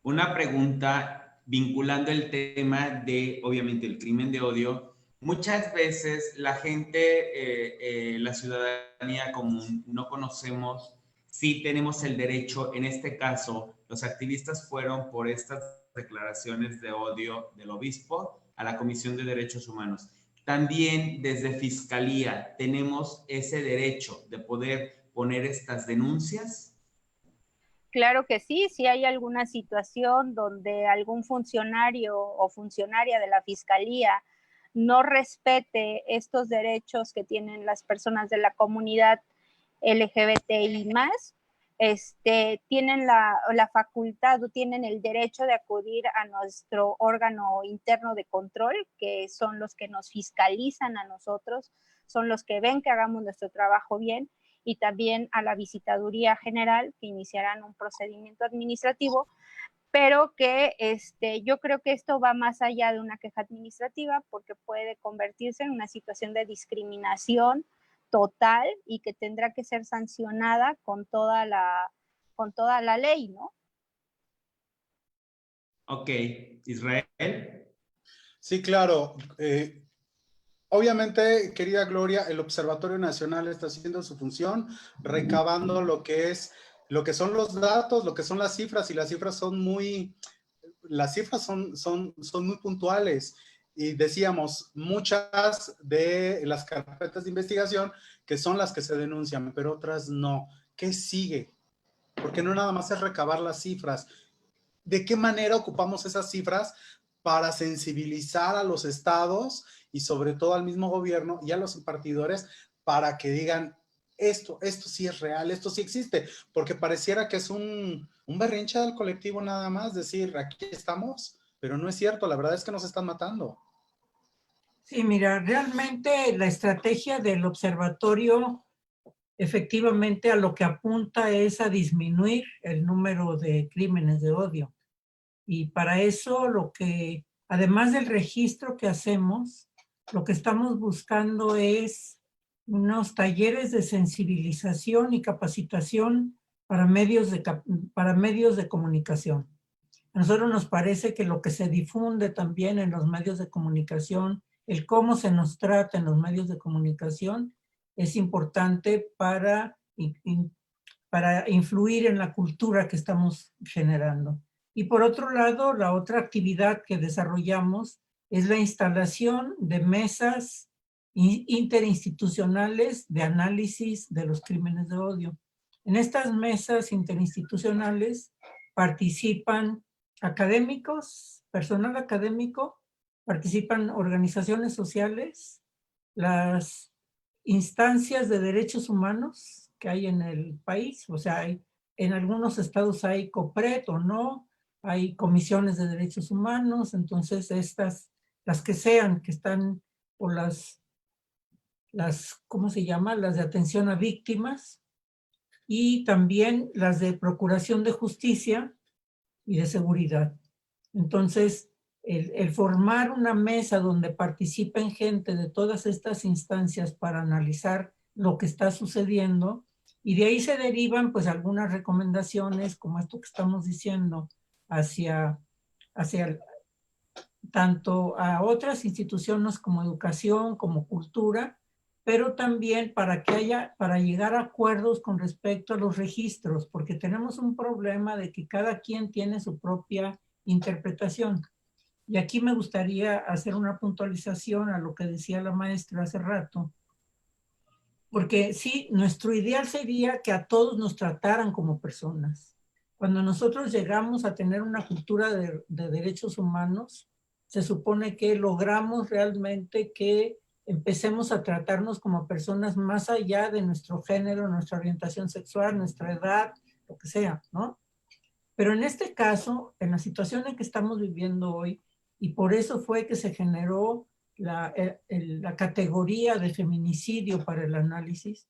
[SPEAKER 1] una pregunta vinculando el tema de, obviamente, el crimen de odio. Muchas veces la gente, la ciudadanía común, no conocemos si tenemos el derecho, en este caso, los activistas fueron por estas declaraciones de odio del obispo a la Comisión de Derechos Humanos. También desde Fiscalía tenemos ese derecho de poder poner estas denuncias.
[SPEAKER 3] Claro que sí, si hay alguna situación donde algún funcionario o funcionaria de la Fiscalía no respete estos derechos que tienen las personas de la comunidad LGBTI más, tienen la facultad o tienen el derecho de acudir a nuestro órgano interno de control, que son los que nos fiscalizan a nosotros, son los que ven que hagamos nuestro trabajo bien, y también a la Visitaduría General, que iniciarán un procedimiento administrativo, pero que yo creo que esto va más allá de una queja administrativa porque puede convertirse en una situación de discriminación total y que tendrá que ser sancionada con toda la ley, ¿no?
[SPEAKER 1] Ok, Israel.
[SPEAKER 2] Sí, claro. Obviamente, querida Gloria, el Observatorio Nacional está haciendo su función, recabando lo que son los datos, lo que son las cifras, y las cifras son son muy puntuales. Y decíamos, muchas de las carpetas de investigación que son las que se denuncian, pero otras no. ¿Qué sigue? Porque no nada más es recabar las cifras. ¿De qué manera ocupamos esas cifras para sensibilizar a los estados y sobre todo al mismo gobierno y a los impartidores para que digan, esto sí es real, esto sí existe? Porque pareciera que es un berrinche del colectivo nada más, decir, aquí estamos, pero no es cierto, la verdad es que nos están matando.
[SPEAKER 5] Sí, mira, realmente la estrategia del observatorio efectivamente a lo que apunta es a disminuir el número de crímenes de odio. Y para eso además del registro que hacemos, lo que estamos buscando es unos talleres de sensibilización y capacitación para medios de comunicación. A nosotros nos parece que lo que se difunde también en los medios de comunicación, el cómo se nos trata en los medios de comunicación, es importante para influir en la cultura que estamos generando. Y por otro lado, la otra actividad que desarrollamos es la instalación de mesas interinstitucionales de análisis de los crímenes de odio. En estas mesas interinstitucionales participan académicos, personal académico, participan organizaciones sociales, las instancias de derechos humanos que hay en el país, o sea, en algunos estados hay COPRED o no, hay comisiones de derechos humanos, entonces las que sean, que están por ¿cómo se llama? Las de atención a víctimas y también las de procuración de justicia y de seguridad. Entonces, el formar una mesa donde participen gente de todas estas instancias para analizar lo que está sucediendo, y de ahí se derivan pues algunas recomendaciones como esto que estamos diciendo hacia tanto a otras instituciones como educación, como cultura, pero también para llegar a acuerdos con respecto a los registros, porque tenemos un problema de que cada quien tiene su propia interpretación. Y aquí me gustaría hacer una puntualización a lo que decía la maestra hace rato, porque sí, nuestro ideal sería que a todos nos trataran como personas. Cuando nosotros llegamos a tener una cultura de derechos humanos, se supone que logramos realmente que empecemos a tratarnos como personas más allá de nuestro género, nuestra orientación sexual, nuestra edad, lo que sea, ¿no? Pero en este caso, en la situación en que estamos viviendo hoy, y por eso fue que se generó la categoría de feminicidio para el análisis,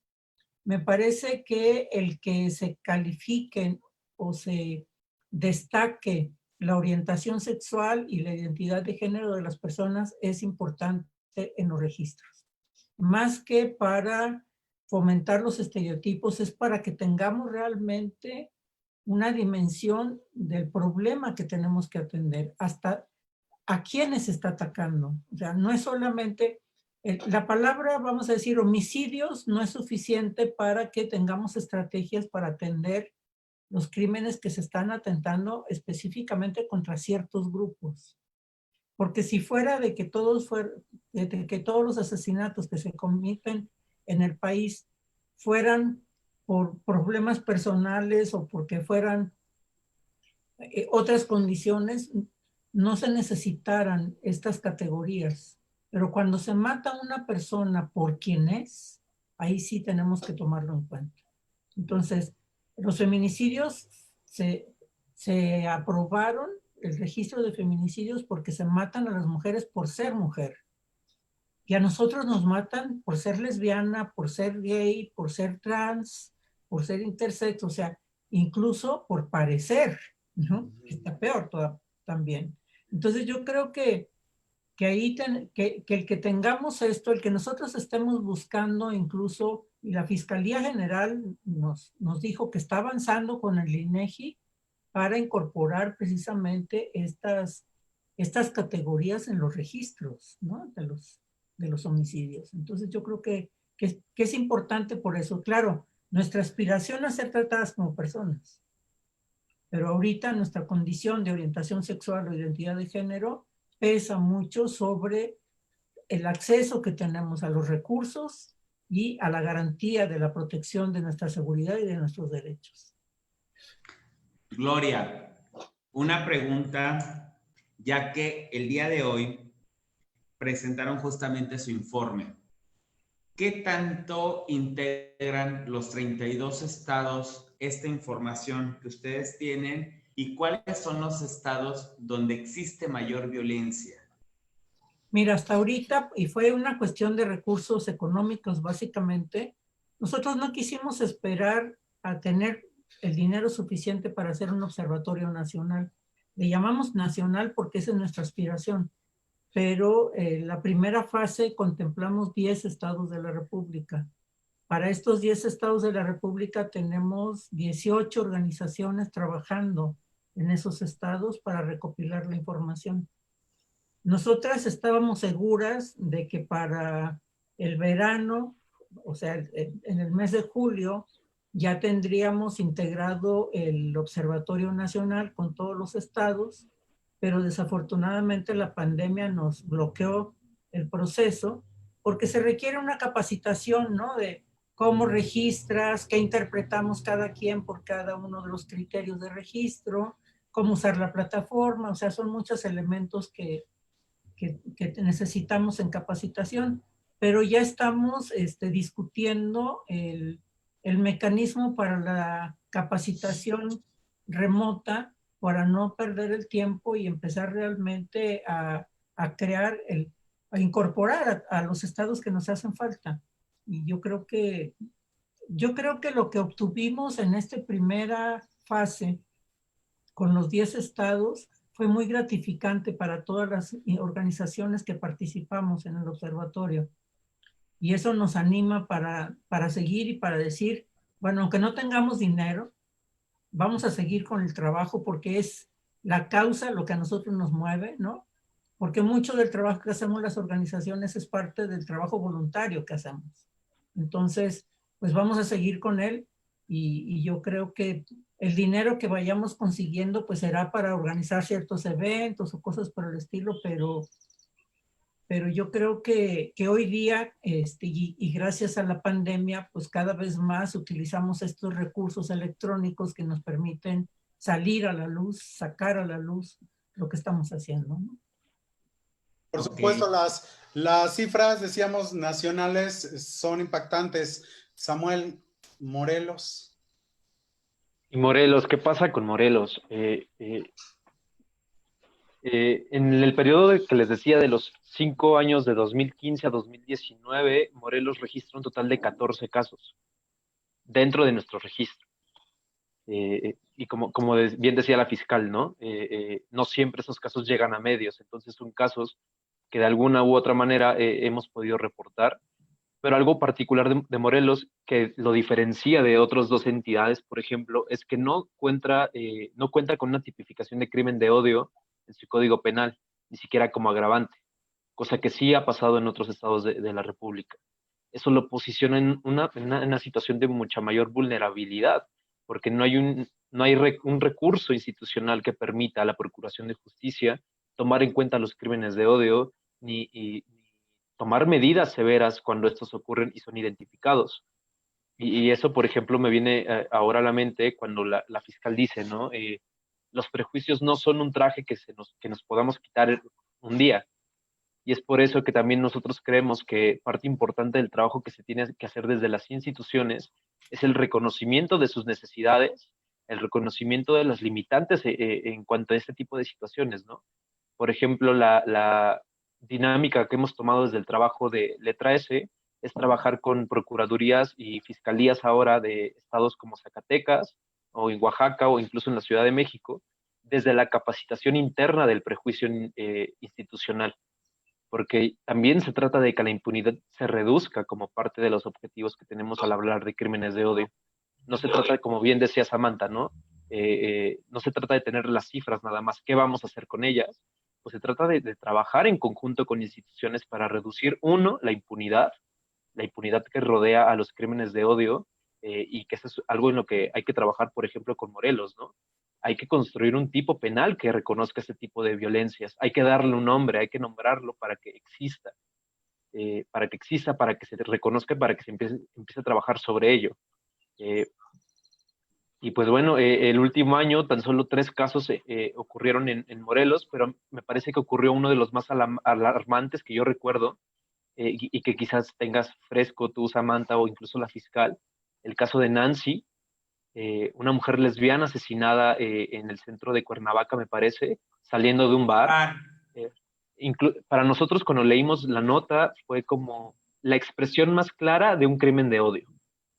[SPEAKER 5] me parece que el que se califiquen o se destaque la orientación sexual y la identidad de género de las personas es importante en los registros. Más que para fomentar los estereotipos, es para que tengamos realmente una dimensión del problema que tenemos que atender, hasta a quiénes está atacando. O sea, no es solamente, la palabra, vamos a decir, homicidios, no es suficiente para que tengamos estrategias para atender los crímenes que se están atentando específicamente contra ciertos grupos. Porque si fuera de que todos los asesinatos que se cometen en el país fueran por problemas personales o porque fueran otras condiciones, no se necesitaran estas categorías. Pero cuando se mata a una persona por quien es, ahí sí tenemos que tomarlo en cuenta. Entonces, los feminicidios se aprobaron, el registro de feminicidios, porque se matan a las mujeres por ser mujer. Y a nosotros nos matan por ser lesbiana, por ser gay, por ser trans, por ser intersexo, o sea, incluso por parecer, ¿no? Está peor también. Entonces yo creo que ahí que el que tengamos esto, el que nosotros estemos buscando incluso, y la Fiscalía General nos dijo que está avanzando con el INEGI para incorporar precisamente estas categorías en los registros, ¿no? De los homicidios. Entonces yo creo que es importante por eso. Claro, nuestra aspiración es ser tratadas como personas, pero ahorita nuestra condición de orientación sexual o identidad de género pesa mucho sobre el acceso que tenemos a los recursos y a la garantía de la protección de nuestra seguridad y de nuestros derechos.
[SPEAKER 1] Gloria, una pregunta, ya que el día de hoy presentaron justamente su informe. ¿Qué tanto integran los 32 estados esta información que ustedes tienen y cuáles son los estados donde existe mayor violencia?
[SPEAKER 5] Mira, hasta ahorita, y fue una cuestión de recursos económicos básicamente, nosotros no quisimos esperar a tener el dinero suficiente para hacer un observatorio nacional. Le llamamos nacional porque esa es nuestra aspiración, pero la primera fase contemplamos 10 estados de la República. Para estos 10 estados de la República tenemos 18 organizaciones trabajando en esos estados para recopilar la información. Nosotras estábamos seguras de que para el verano, o sea, en el mes de julio, ya tendríamos integrado el Observatorio Nacional con todos los estados, pero desafortunadamente la pandemia nos bloqueó el proceso porque se requiere una capacitación, ¿no? De cómo registras, qué interpretamos cada quien por cada uno de los criterios de registro, cómo usar la plataforma, o sea, son muchos elementos que necesitamos en capacitación, pero ya estamos discutiendo el mecanismo para la capacitación remota para no perder el tiempo y empezar realmente a crear, a incorporar a los estados que nos hacen falta. Y yo creo que lo que obtuvimos en esta primera fase con los 10 estados fue muy gratificante para todas las organizaciones que participamos en el observatorio. Y eso nos anima para seguir y para decir, bueno, aunque no tengamos dinero, vamos a seguir con el trabajo porque es la causa lo que a nosotros nos mueve, ¿no? porque mucho del trabajo que hacemos las organizaciones es parte del trabajo voluntario que hacemos. Entonces, pues vamos a seguir con él y yo creo que el dinero que vayamos consiguiendo pues será para organizar ciertos eventos o cosas por el estilo, pero yo creo que hoy día, y gracias a la pandemia, pues cada vez más utilizamos estos recursos electrónicos que nos permiten salir a la luz, sacar a la luz lo que estamos haciendo, ¿no?
[SPEAKER 2] Por supuesto, las cifras, decíamos, nacionales son impactantes. Samuel, Morelos.
[SPEAKER 4] Y Morelos, ¿qué pasa con Morelos? En el periodo que les decía de los 5 años de 2015 a 2019, Morelos registra un total de 14 casos dentro de nuestro registro. Y como bien decía la fiscal, ¿no? No siempre esos casos llegan a medios, entonces son casos que de alguna u otra manera hemos podido reportar, pero algo particular de Morelos que lo diferencia de otras dos entidades, por ejemplo, es que no cuenta con una tipificación de crimen de odio en su código penal, ni siquiera como agravante, cosa que sí ha pasado en otros estados de la República. Eso lo posiciona en una situación de mucha mayor vulnerabilidad, porque no hay un recurso institucional que permita a la Procuración de Justicia tomar en cuenta los crímenes de odio ni tomar medidas severas cuando estos ocurren y son identificados. Y eso, por ejemplo, me viene ahora a la mente cuando la fiscal dice, ¿no? Los prejuicios no son un traje que nos podamos quitar un día. Y es por eso que también nosotros creemos que parte importante del trabajo que se tiene que hacer desde las instituciones es el reconocimiento de sus necesidades, el reconocimiento de las limitantes en cuanto a este tipo de situaciones, ¿no? Por ejemplo, la dinámica que hemos tomado desde el trabajo de Letra S es trabajar con procuradurías y fiscalías ahora de estados como Zacatecas o en Oaxaca o incluso en la Ciudad de México, desde la capacitación interna del prejuicio institucional, porque también se trata de que la impunidad se reduzca como parte de los objetivos que tenemos al hablar de crímenes de odio. No se trata, como bien decía Samantha, ¿no? No se trata de tener las cifras nada más, ¿qué vamos a hacer con ellas? Pues se trata de trabajar en conjunto con instituciones para reducir, uno, la impunidad que rodea a los crímenes de odio, y que eso es algo en lo que hay que trabajar, por ejemplo, con Morelos, ¿no? Hay que construir un tipo penal que reconozca ese tipo de violencias, hay que darle un nombre, hay que nombrarlo para que exista, para que se reconozca, para que se empiece a trabajar sobre ello. Y pues bueno, el último año tan solo 3 casos ocurrieron en Morelos, pero me parece que ocurrió uno de los más alarmantes que yo recuerdo, y que quizás tengas fresco tú, Samantha, o incluso la fiscal, el caso de Nancy, una mujer lesbiana asesinada en el centro de Cuernavaca, me parece, saliendo de un bar. Para nosotros, cuando leímos la nota, fue como la expresión más clara de un crimen de odio.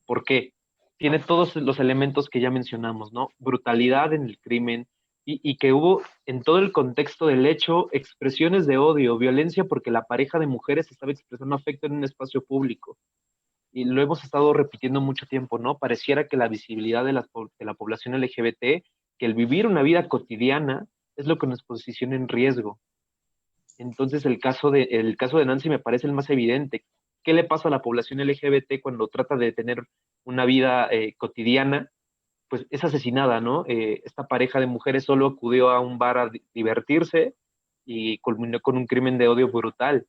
[SPEAKER 4] ¿Por qué? Tiene todos los elementos que ya mencionamos, ¿no? Brutalidad en el crimen, y que hubo en todo el contexto del hecho expresiones de odio, violencia, porque la pareja de mujeres estaba expresando afecto en un espacio público. Y lo hemos estado repitiendo mucho tiempo, ¿no? Pareciera que la visibilidad de la población LGBT, que el vivir una vida cotidiana, es lo que nos posiciona en riesgo. Entonces el caso de Nancy me parece el más evidente. ¿Qué le pasa a la población LGBT cuando trata de tener una vida cotidiana? Pues es asesinada, ¿no? Esta pareja de mujeres solo acudió a un bar a divertirse y culminó con un crimen de odio brutal,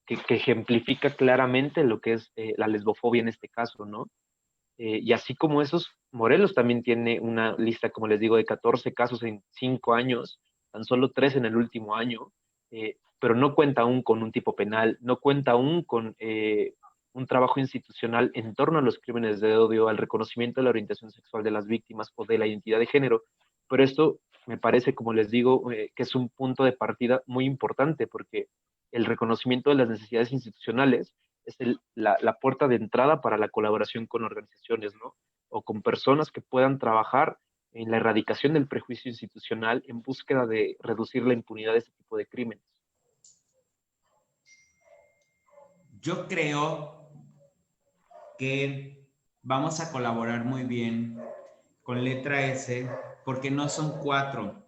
[SPEAKER 4] que ejemplifica claramente lo que es la lesbofobia en este caso, ¿no? Y así como esos, Morelos también tiene una lista, como les digo, de 14 casos en 5 años, tan solo 3 en el último año, pero no cuenta aún con un tipo penal, no cuenta aún con un trabajo institucional en torno a los crímenes de odio, al reconocimiento de la orientación sexual de las víctimas o de la identidad de género. Pero esto me parece, como les digo, que es un punto de partida muy importante, porque el reconocimiento de las necesidades institucionales es la puerta de entrada para la colaboración con organizaciones, ¿no? O con personas que puedan trabajar en la erradicación del prejuicio institucional en búsqueda de reducir la impunidad de este tipo de crímenes.
[SPEAKER 1] Yo creo que vamos a colaborar muy bien con Letra S, porque no son 4,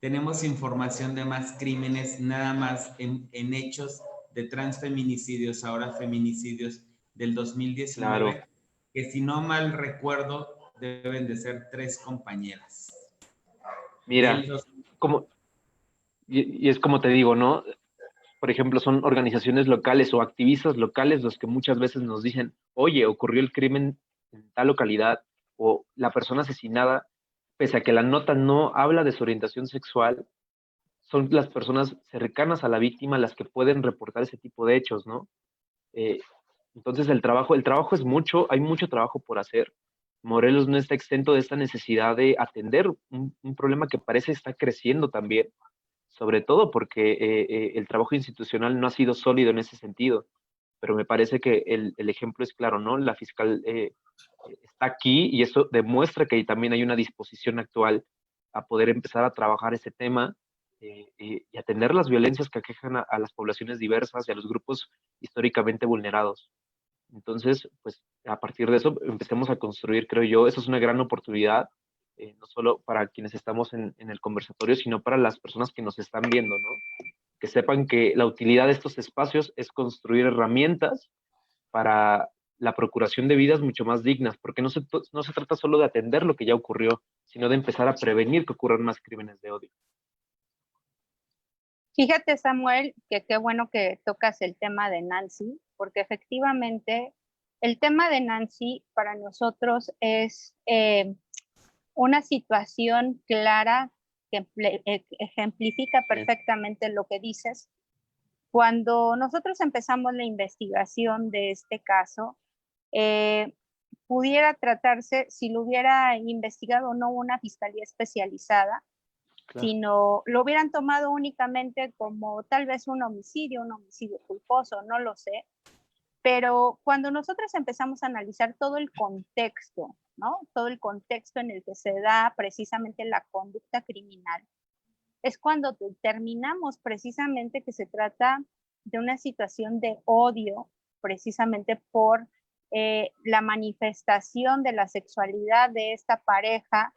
[SPEAKER 1] tenemos información de más crímenes, nada más en hechos de transfeminicidios, ahora feminicidios del 2019,
[SPEAKER 4] Claro.
[SPEAKER 1] que si no mal recuerdo, deben de ser 3 compañeras.
[SPEAKER 4] Mira, como, y es como te digo, ¿no? Por ejemplo, son organizaciones locales o activistas locales los que muchas veces nos dicen, oye, ocurrió el crimen en tal localidad o la persona asesinada, pese a que la nota no habla de su orientación sexual, son las personas cercanas a la víctima las que pueden reportar ese tipo de hechos, ¿no? Eh, entonces el trabajo es mucho, hay mucho trabajo por hacer. Morelos no está exento de esta necesidad de atender un problema que parece estar creciendo también, sobre todo porque el trabajo institucional no ha sido sólido en ese sentido, pero me parece que el ejemplo es claro, ¿no? La fiscal está aquí y eso demuestra que también hay una disposición actual a poder empezar a trabajar ese tema y atender las violencias que aquejan a las poblaciones diversas y a los grupos históricamente vulnerados. Entonces, pues a partir de eso empecemos a construir, creo yo, eso es una gran oportunidad, no solo para quienes estamos en el conversatorio, sino para las personas que nos están viendo, ¿no? Que sepan que la utilidad de estos espacios es construir herramientas para la procuración de vidas mucho más dignas, porque no se trata solo de atender lo que ya ocurrió, sino de empezar a prevenir que ocurran más crímenes de odio.
[SPEAKER 3] Fíjate, Samuel, que qué bueno que tocas el tema de Nancy, porque efectivamente el tema de Nancy para nosotros es una situación clara que ejemplifica perfectamente lo que dices. Cuando nosotros empezamos la investigación de este caso, pudiera tratarse, si lo hubiera investigado no una fiscalía especializada,
[SPEAKER 4] Claro.
[SPEAKER 3] sino lo hubieran tomado únicamente como tal vez un homicidio culposo, no lo sé. Pero cuando nosotros empezamos a analizar todo el contexto, ¿no? Todo el contexto en el que se da precisamente la conducta criminal, es cuando determinamos precisamente que se trata de una situación de odio, precisamente por la manifestación de la sexualidad de esta pareja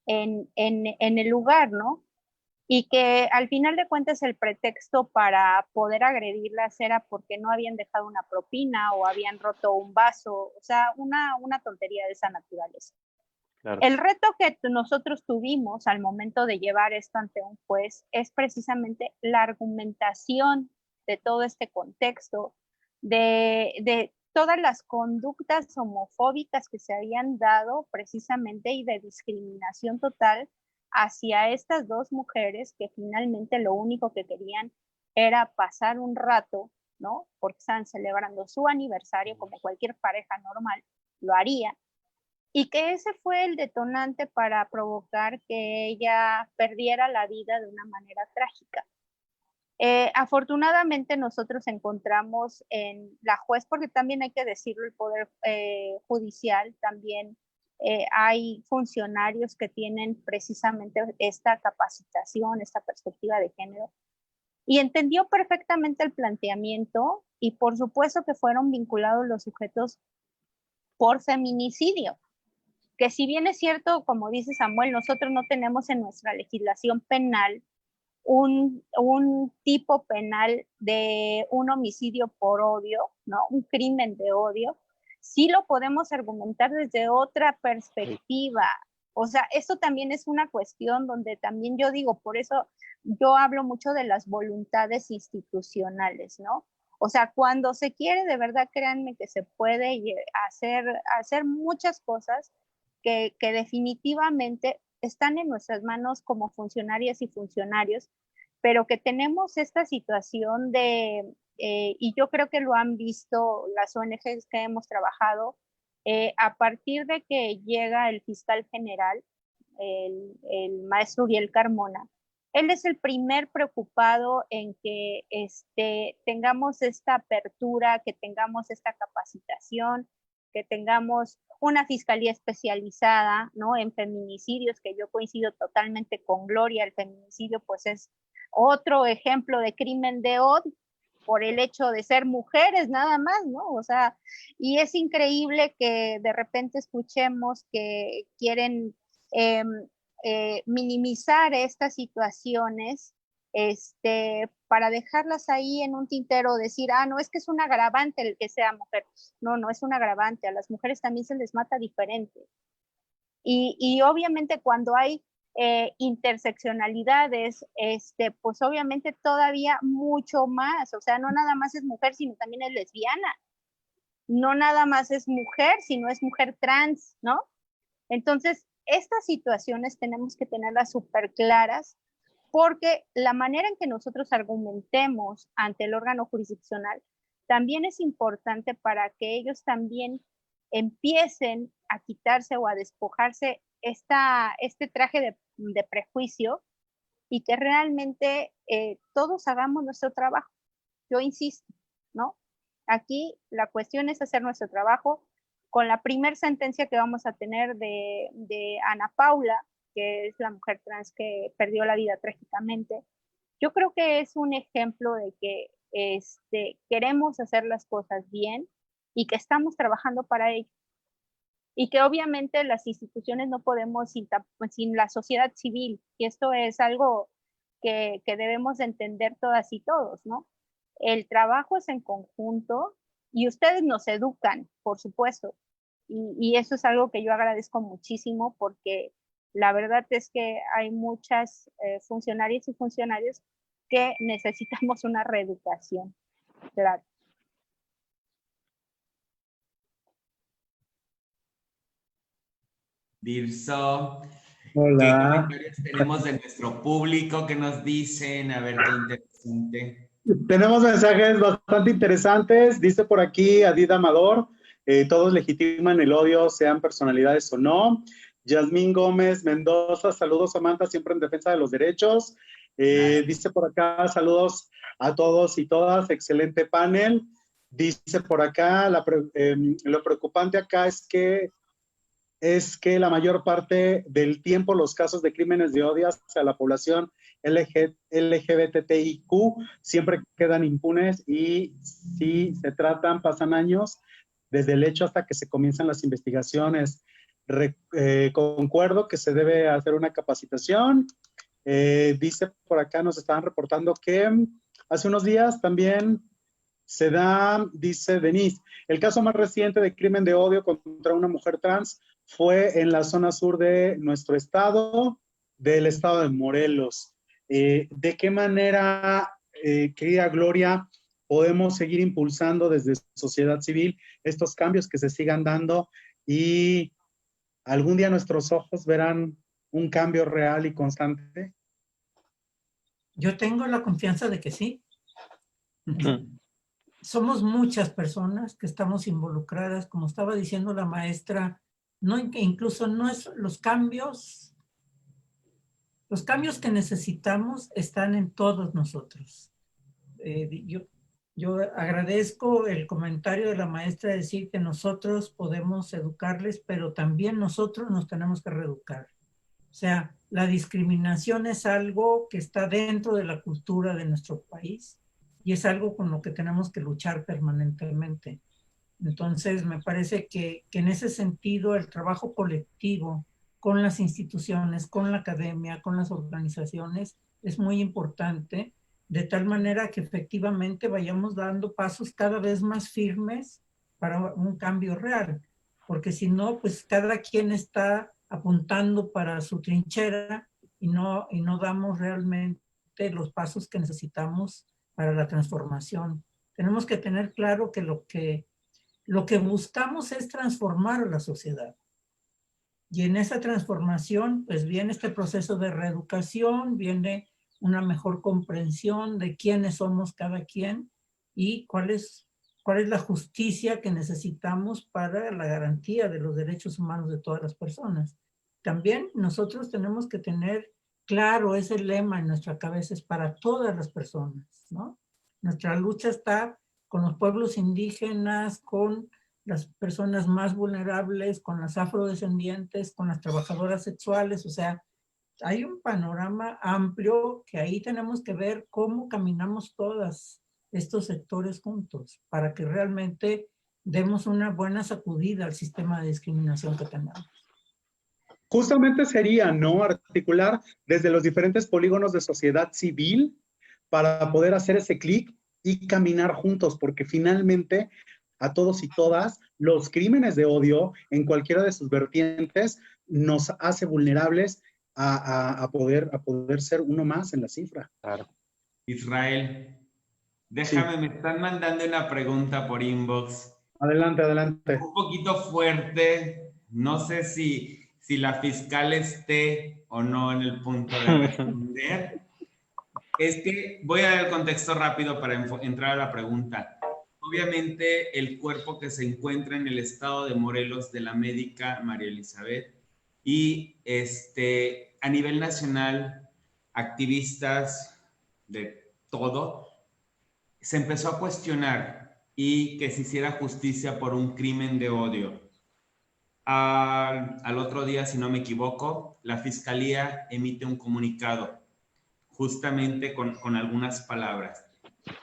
[SPEAKER 3] en el lugar, ¿no? Y que al final de cuentas el pretexto para poder agredirlas era porque no habían dejado una propina o habían roto un vaso, o sea, una tontería de esa naturaleza.
[SPEAKER 4] Claro.
[SPEAKER 3] El reto que nosotros tuvimos al momento de llevar esto ante un juez es precisamente la argumentación de todo este contexto, de todas las conductas homofóbicas que se habían dado precisamente y de discriminación total hacia estas dos mujeres que finalmente lo único que querían era pasar un rato, ¿no? Porque estaban celebrando su aniversario como cualquier pareja normal lo haría, y que ese fue el detonante para provocar que ella perdiera la vida de una manera trágica. Afortunadamente nosotros encontramos en la juez, porque también hay que decirlo, el Poder Judicial también hay funcionarios que tienen precisamente esta capacitación, esta perspectiva de género, y entendió perfectamente el planteamiento y por supuesto que fueron vinculados los sujetos por feminicidio, que si bien es cierto, como dice Samuel, nosotros no tenemos en nuestra legislación penal un tipo penal de un homicidio por odio, ¿no? Un crimen de odio, sí lo podemos argumentar desde otra perspectiva. O sea, esto también es una cuestión donde también yo digo, por eso yo hablo mucho de las voluntades institucionales, ¿no? O sea, cuando se quiere, de verdad, créanme que se puede hacer muchas cosas que definitivamente están en nuestras manos como funcionarias y funcionarios, pero que tenemos esta situación de, y yo creo que lo han visto las ONGs que hemos trabajado, a partir de que llega el fiscal general, el maestro Uriel Carmona, él es el primer preocupado en que tengamos esta apertura, que tengamos esta capacitación, que tengamos una fiscalía especializada, ¿no? En feminicidios, que yo coincido totalmente con Gloria, el feminicidio pues es otro ejemplo de crimen de odio por el hecho de ser mujeres nada más, ¿no? O sea, y es increíble que de repente escuchemos que quieren minimizar estas situaciones para dejarlas ahí en un tintero, decir, no, es que es un agravante el que sea mujer. No, no es un agravante, a las mujeres también se les mata diferente. Y obviamente cuando hay interseccionalidades, pues obviamente todavía mucho más, o sea, no nada más es mujer, sino también es lesbiana, no nada más es mujer, sino es mujer trans, ¿no? Entonces, estas situaciones tenemos que tenerlas súper claras, porque la manera en que nosotros argumentemos ante el órgano jurisdiccional también es importante para que ellos también empiecen a quitarse o a despojarse este traje de prejuicio y que realmente todos hagamos nuestro trabajo. Yo insisto, ¿no? Aquí la cuestión es hacer nuestro trabajo. Con la primer sentencia que vamos a tener de Ana Paula, que es la mujer trans que perdió la vida trágicamente, yo creo que es un ejemplo de que queremos hacer las cosas bien y que estamos trabajando para ello. Y que obviamente las instituciones no podemos sin la sociedad civil, y esto es algo que debemos entender todas y todos, ¿no? El trabajo es en conjunto y ustedes nos educan, por supuesto, y eso es algo que yo agradezco muchísimo, porque la verdad es que hay muchas funcionarias y funcionarios que necesitamos una reeducación, claro.
[SPEAKER 1] Dirso,
[SPEAKER 2] Hola.
[SPEAKER 1] ¿qué comentarios tenemos de nuestro público? ¿Qué nos dicen? A ver, qué interesante.
[SPEAKER 2] Tenemos mensajes bastante interesantes. Dice por aquí Adida Amador, todos legitiman el odio, sean personalidades o no. Yasmín Gómez Mendoza, saludos Samantha, siempre en defensa de los derechos. Dice por acá, saludos a todos y todas, excelente panel. Dice por acá, lo preocupante acá es que la mayor parte del tiempo los casos de crímenes de odio hacia la población LGBTIQ siempre quedan impunes, y si se tratan, pasan años desde el hecho hasta que se comienzan las investigaciones. Concuerdo que se debe hacer una capacitación. Dice por acá, nos estaban reportando que hace unos días también se da, dice Denise, el caso más reciente de crimen de odio contra una mujer trans fue en la zona sur de nuestro estado, del estado de Morelos. ¿De qué manera, querida Gloria, podemos seguir impulsando desde sociedad civil estos cambios que se sigan dando y algún día nuestros ojos verán un cambio real y constante?
[SPEAKER 5] Yo tengo la confianza de que sí. Somos muchas personas que estamos involucradas, como estaba diciendo la maestra, incluso no es los cambios que necesitamos están en todos nosotros. Yo agradezco el comentario de la maestra de decir que nosotros podemos educarles, pero también nosotros nos tenemos que reeducar. O sea, la discriminación es algo que está dentro de la cultura de nuestro país y es algo con lo que tenemos que luchar permanentemente. Entonces, me parece que en ese sentido el trabajo colectivo con las instituciones, con la academia, con las organizaciones, es muy importante, de tal manera que efectivamente vayamos dando pasos cada vez más firmes para un cambio real. Porque si no, pues cada quien está apuntando para su trinchera y no damos realmente los pasos que necesitamos para la transformación. Tenemos que tener claro que lo que buscamos es transformar a la sociedad. Y en esa transformación, pues viene este proceso de reeducación, viene una mejor comprensión de quiénes somos cada quien y cuál es la justicia que necesitamos para la garantía de los derechos humanos de todas las personas. También nosotros tenemos que tener claro ese lema en nuestra cabeza, es para todas las personas, ¿no? Nuestra lucha está con los pueblos indígenas, con las personas más vulnerables, con las afrodescendientes, con las trabajadoras sexuales, o sea, hay un panorama amplio que ahí tenemos que ver cómo caminamos todos estos sectores juntos para que realmente demos una buena sacudida al sistema de discriminación que tenemos.
[SPEAKER 2] Justamente sería, ¿no? Articular desde los diferentes polígonos de sociedad civil para poder hacer ese clic y caminar juntos, porque finalmente a todos y todas los crímenes de odio en cualquiera de sus vertientes nos hace vulnerables a poder ser uno más en la cifra.
[SPEAKER 4] Claro.
[SPEAKER 1] Israel, déjame, me están mandando una pregunta por inbox.
[SPEAKER 2] Adelante, adelante.
[SPEAKER 1] Un poquito fuerte, no sé si la fiscal esté o no en el punto de responder. Es que voy a dar el contexto rápido para entrar a la pregunta. Obviamente, el cuerpo que se encuentra en el estado de Morelos de la médica María Elizabeth y a nivel nacional, activistas de todo, se empezó a cuestionar y que se hiciera justicia por un crimen de odio. Al otro día, si no me equivoco, la fiscalía emite un comunicado justamente con algunas palabras.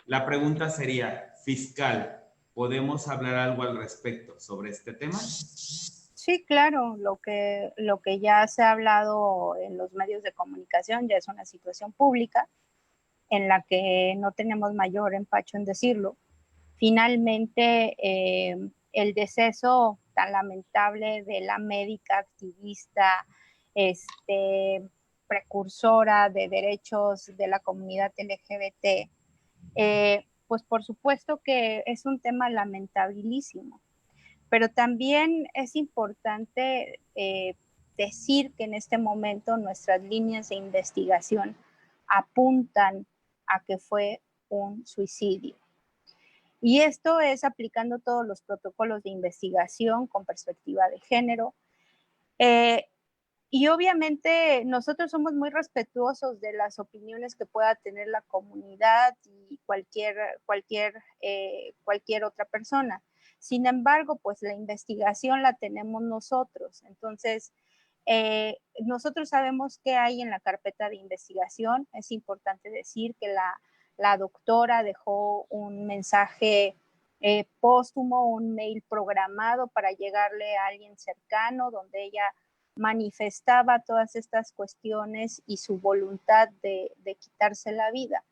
[SPEAKER 1] La pregunta sería, fiscal, ¿podemos hablar algo al respecto sobre este tema?
[SPEAKER 3] Sí, claro, lo que ya se ha hablado en los medios de comunicación ya es una situación pública en la que no tenemos mayor empacho en decirlo. Finalmente, el deceso tan lamentable de la médica activista, precursora de derechos de la comunidad LGBT, pues por supuesto que es un tema lamentabilísimo, pero también es importante decir que en este momento nuestras líneas de investigación apuntan a que fue un suicidio. Y esto es aplicando todos los protocolos de investigación con perspectiva de género. Y obviamente nosotros somos muy respetuosos de las opiniones que pueda tener la comunidad y cualquier otra persona. Sin embargo, pues la investigación la tenemos nosotros. Entonces, nosotros sabemos qué hay en la carpeta de investigación. Es importante decir que la doctora dejó un mensaje póstumo, un mail programado para llegarle a alguien cercano, donde ella manifestaba todas estas cuestiones y su voluntad de quitarse la vida.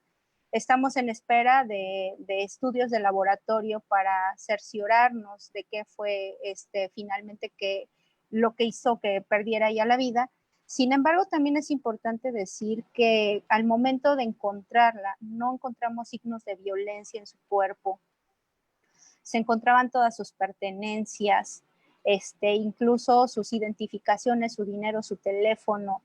[SPEAKER 3] Estamos en espera de estudios de laboratorio para cerciorarnos de qué fue finalmente lo que hizo que perdiera ya la vida. Sin embargo, también es importante decir que al momento de encontrarla, no encontramos signos de violencia en su cuerpo. Se encontraban todas sus pertenencias, incluso sus identificaciones, su dinero, su teléfono.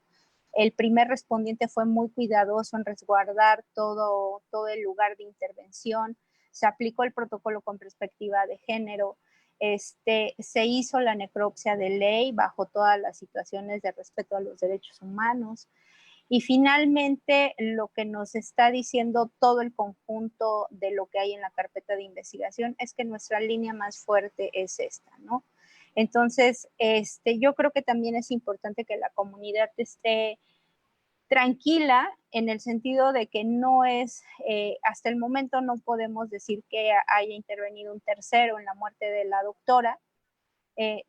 [SPEAKER 3] El primer respondiente fue muy cuidadoso en resguardar todo el lugar de intervención. Se aplicó el protocolo con perspectiva de género. Se hizo la necropsia de ley bajo todas las situaciones de respeto a los derechos humanos. Y finalmente, lo que nos está diciendo todo el conjunto de lo que hay en la carpeta de investigación es que nuestra línea más fuerte es esta, ¿no? Entonces, yo creo que también es importante que la comunidad esté tranquila en el sentido de que no es, hasta el momento no podemos decir que haya intervenido un tercero en la muerte de la doctora.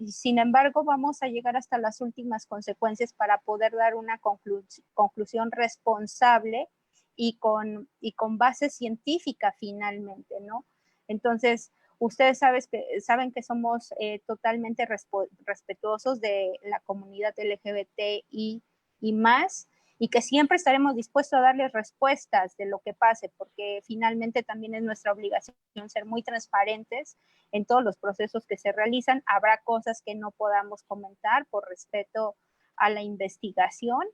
[SPEAKER 3] Sin embargo, vamos a llegar hasta las últimas consecuencias para poder dar una conclusión responsable y con base científica finalmente, ¿no? Entonces, ustedes saben que somos totalmente respetuosos de la comunidad LGBT y más, y que siempre estaremos dispuestos a darles respuestas de lo que pase, porque finalmente también es nuestra obligación ser muy transparentes en todos los procesos que se realizan. Habrá cosas que no podamos comentar por respeto a la investigación.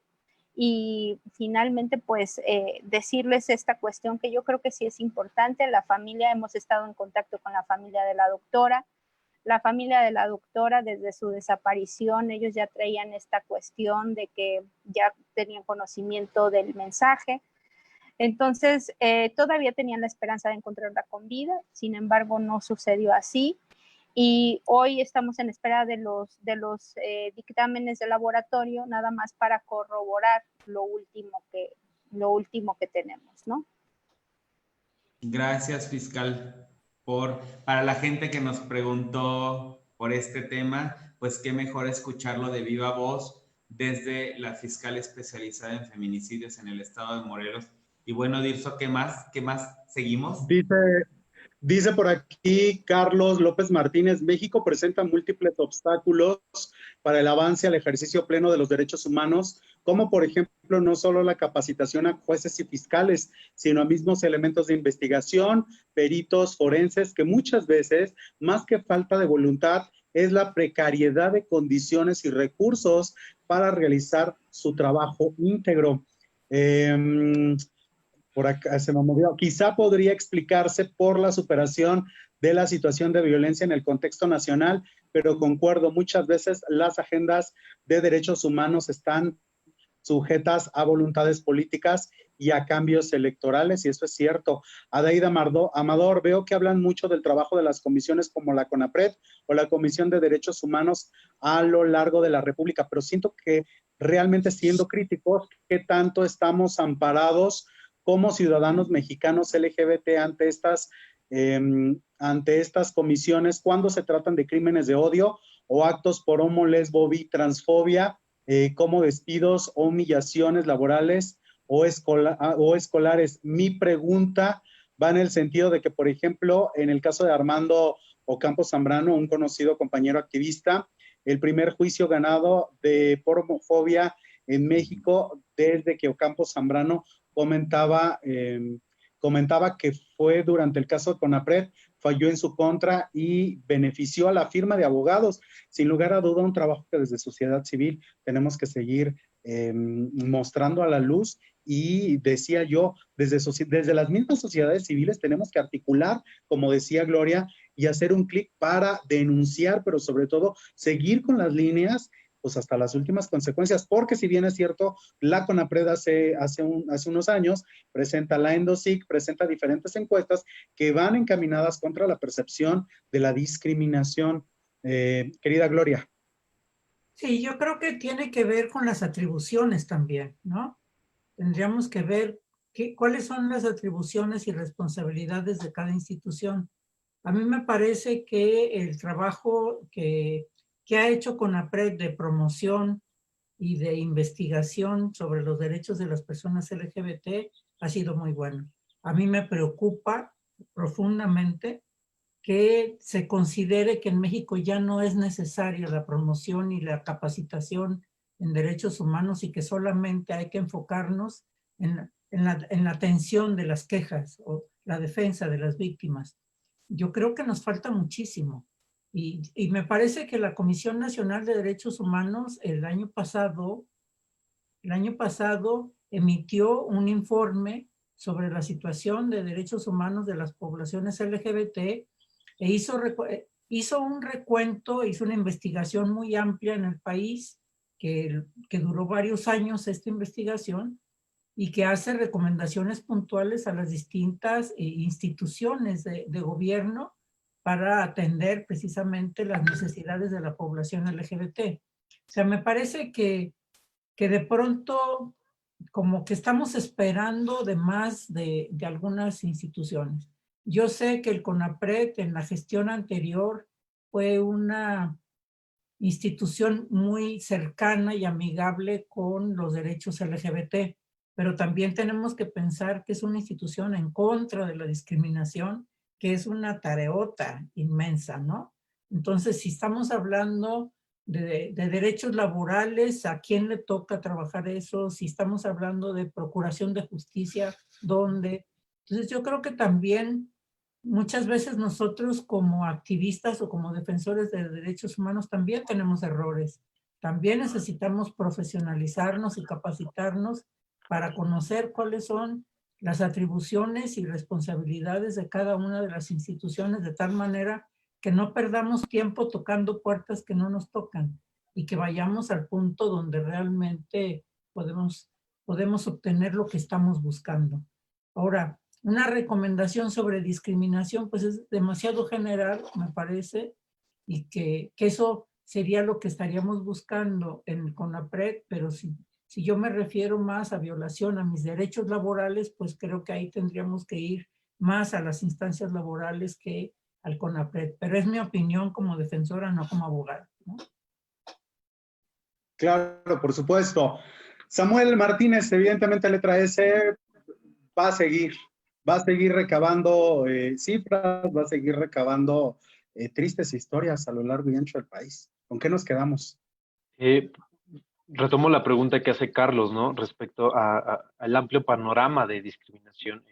[SPEAKER 3] Y finalmente, pues, decirles esta cuestión que yo creo que sí es importante. La familia, hemos estado en contacto con la familia de la doctora. La familia de la doctora, desde su desaparición, ellos ya traían esta cuestión de que ya tenían conocimiento del mensaje. Entonces, todavía tenían la esperanza de encontrarla con vida. Sin embargo, no sucedió así. Y hoy estamos en espera de los dictámenes de laboratorio, nada más para corroborar lo último que tenemos, ¿no?
[SPEAKER 1] Gracias, fiscal. Para la gente que nos preguntó por este tema, pues qué mejor escucharlo de viva voz, desde la fiscal especializada en feminicidios en el estado de Morelos. Y bueno, Dirso, ¿qué más? ¿Qué más? ¿Seguimos?
[SPEAKER 2] Dice por aquí Carlos López Martínez, México presenta múltiples obstáculos para el avance al ejercicio pleno de los derechos humanos, como por ejemplo no solo la capacitación a jueces y fiscales, sino a mismos elementos de investigación, peritos, forenses, que muchas veces, más que falta de voluntad, es la precariedad de condiciones y recursos para realizar su trabajo íntegro. Por acá se me movió. Quizá podría explicarse por la superación de la situación de violencia en el contexto nacional, pero concuerdo, muchas veces las agendas de derechos humanos están sujetas a voluntades políticas y a cambios electorales, y eso es cierto. Adaida Amador, veo que hablan mucho del trabajo de las comisiones como la CONAPRED o la Comisión de Derechos Humanos a lo largo de la República, pero siento que realmente, siendo críticos, ¿qué tanto estamos amparados como ciudadanos mexicanos LGBT ante estas comisiones cuando se tratan de crímenes de odio o actos por homo, lesbo, bi, transfobia, como despidos o humillaciones laborales o escolares? Mi pregunta va en el sentido de que, por ejemplo, en el caso de Armando Ocampo Zambrano, un conocido compañero activista, el primer juicio ganado por homofobia en México desde que Ocampo Zambrano comentaba que fue durante el caso de CONAPRED, falló en su contra y benefició a la firma de abogados. Sin lugar a duda, un trabajo que desde sociedad civil tenemos que seguir mostrando a la luz, y decía yo, desde las mismas sociedades civiles tenemos que articular, como decía Gloria, y hacer un clic para denunciar, pero sobre todo seguir con las líneas pues hasta las últimas consecuencias, porque si bien es cierto, la CONAPRED hace unos años presenta la ENDOCIC, presenta diferentes encuestas que van encaminadas contra la percepción de la discriminación. Querida Gloria.
[SPEAKER 5] Sí, yo creo que tiene que ver con las atribuciones también, ¿no? Tendríamos que ver cuáles son las atribuciones y responsabilidades de cada institución. A mí me parece que el trabajo que ha hecho CONAPRED de promoción y de investigación sobre los derechos de las personas LGBT ha sido muy bueno. A mí me preocupa profundamente que se considere que en México ya no es necesaria la promoción y la capacitación en derechos humanos y que solamente hay que enfocarnos en la atención de las quejas o la defensa de las víctimas. Yo creo que nos falta muchísimo. Y me parece que la Comisión Nacional de Derechos Humanos el año pasado emitió un informe sobre la situación de derechos humanos de las poblaciones LGBT e hizo un recuento, hizo una investigación muy amplia en el país que duró varios años esta investigación y que hace recomendaciones puntuales a las distintas instituciones de gobierno para atender precisamente las necesidades de la población LGBT. O sea, me parece que de pronto como que estamos esperando de más de algunas instituciones. Yo sé que el CONAPRED en la gestión anterior fue una institución muy cercana y amigable con los derechos LGBT, pero también tenemos que pensar que es una institución en contra de la discriminación, que es una tareota inmensa, ¿no? Entonces, si estamos hablando de derechos laborales, ¿a quién le toca trabajar eso? Si estamos hablando de procuración de justicia, ¿dónde? Entonces, yo creo que también muchas veces nosotros como activistas o como defensores de derechos humanos también tenemos errores. También necesitamos profesionalizarnos y capacitarnos para conocer cuáles son las atribuciones y responsabilidades de cada una de las instituciones, de tal manera que no perdamos tiempo tocando puertas que no nos tocan y que vayamos al punto donde realmente podemos obtener lo que estamos buscando. Ahora, una recomendación sobre discriminación, pues es demasiado general, me parece, y que eso sería lo que estaríamos buscando en el CONAPRED, pero si yo me refiero más a violación a mis derechos laborales, pues creo que ahí tendríamos que ir más a las instancias laborales que al CONAPRED. Pero es mi opinión como defensora, no como abogada, ¿no?
[SPEAKER 2] Claro, por supuesto. Samuel Martínez, evidentemente letra S, va a seguir recabando cifras, va a seguir recabando tristes historias a lo largo y ancho del país. ¿Con qué nos quedamos?
[SPEAKER 4] Eh, Retomo la pregunta que hace Carlos, ¿no? Respecto al amplio panorama de discriminación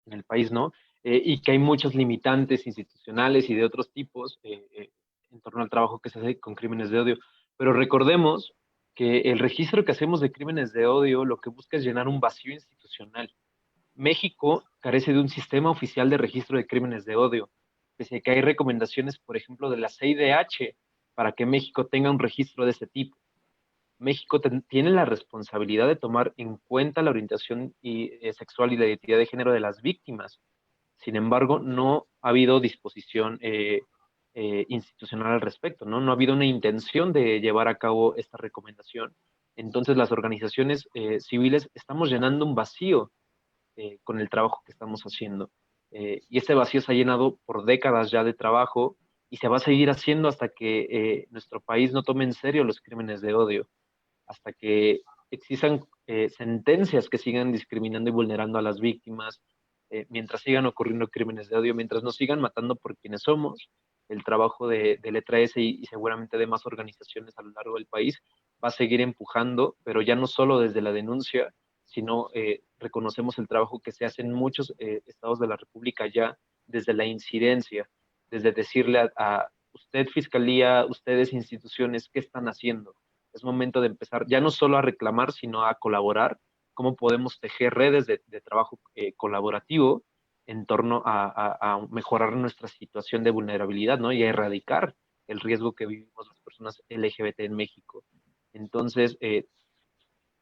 [SPEAKER 4] en el país, ¿no? Y que hay muchos limitantes institucionales y de otros tipos en torno al trabajo que se hace con crímenes de odio. Pero recordemos que el registro que hacemos de crímenes de odio lo que busca es llenar un vacío institucional. México carece de un sistema oficial de registro de crímenes de odio, pese a que hay recomendaciones, por ejemplo, de la CIDH para que México tenga un registro de ese tipo. México tiene la responsabilidad de tomar en cuenta la orientación sexual y la identidad de género de las víctimas. Sin embargo, no ha habido disposición institucional al respecto, ¿no? No ha habido una intención de llevar a cabo esta recomendación. Entonces, las organizaciones civiles estamos llenando un vacío con el trabajo que estamos haciendo. Y este vacío se ha llenado por décadas ya de trabajo y se va a seguir haciendo hasta que nuestro país no tome en serio los crímenes de odio, hasta que existan sentencias que sigan discriminando y vulnerando a las víctimas, mientras sigan ocurriendo crímenes de odio, mientras nos sigan matando por quienes somos. El trabajo de Letra S y seguramente de más organizaciones a lo largo del país va a seguir empujando, pero ya no solo desde la denuncia, sino reconocemos el trabajo que se hace en muchos estados de la República ya desde la incidencia, desde decirle a usted, Fiscalía, ustedes, instituciones, ¿qué están haciendo? Es momento de empezar ya no solo a reclamar, sino a colaborar, cómo podemos tejer redes de trabajo colaborativo en torno a mejorar nuestra situación de vulnerabilidad, ¿no? Y a erradicar el riesgo que vivimos las personas LGBT en México. Entonces,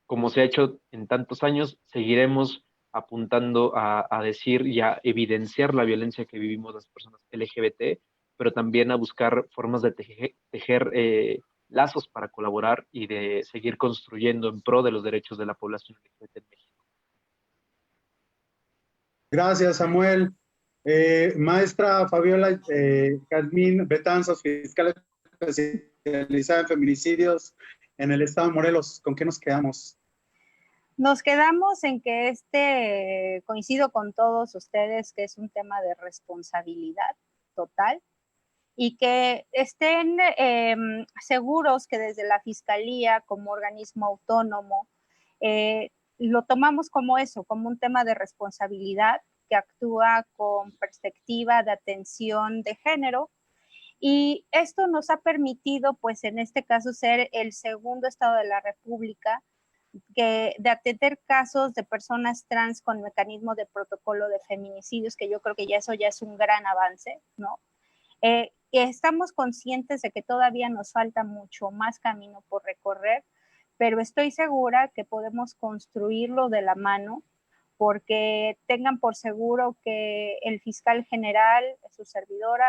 [SPEAKER 4] como se ha hecho en tantos años, seguiremos apuntando a decir y a evidenciar la violencia que vivimos las personas LGBT, pero también a buscar formas de tejer lazos para colaborar y de seguir construyendo en pro de los derechos de la población LGBT en México.
[SPEAKER 2] Gracias, Samuel. Maestra Fabiola Jazmín Betanzos, fiscal especializada en feminicidios en el estado de Morelos, ¿con qué nos quedamos?
[SPEAKER 3] Nos quedamos en que coincido con todos ustedes, que es un tema de responsabilidad total y que estén seguros que desde la Fiscalía, como organismo autónomo, lo tomamos como eso, como un tema de responsabilidad que actúa con perspectiva de atención de género. Y esto nos ha permitido, pues en este caso, ser el segundo estado de la República de atender casos de personas trans con mecanismo de protocolo de feminicidios, que yo creo que ya eso ya es un gran avance, ¿no? Estamos conscientes de que todavía nos falta mucho más camino por recorrer, pero estoy segura que podemos construirlo de la mano, porque tengan por seguro que el fiscal general, su servidora,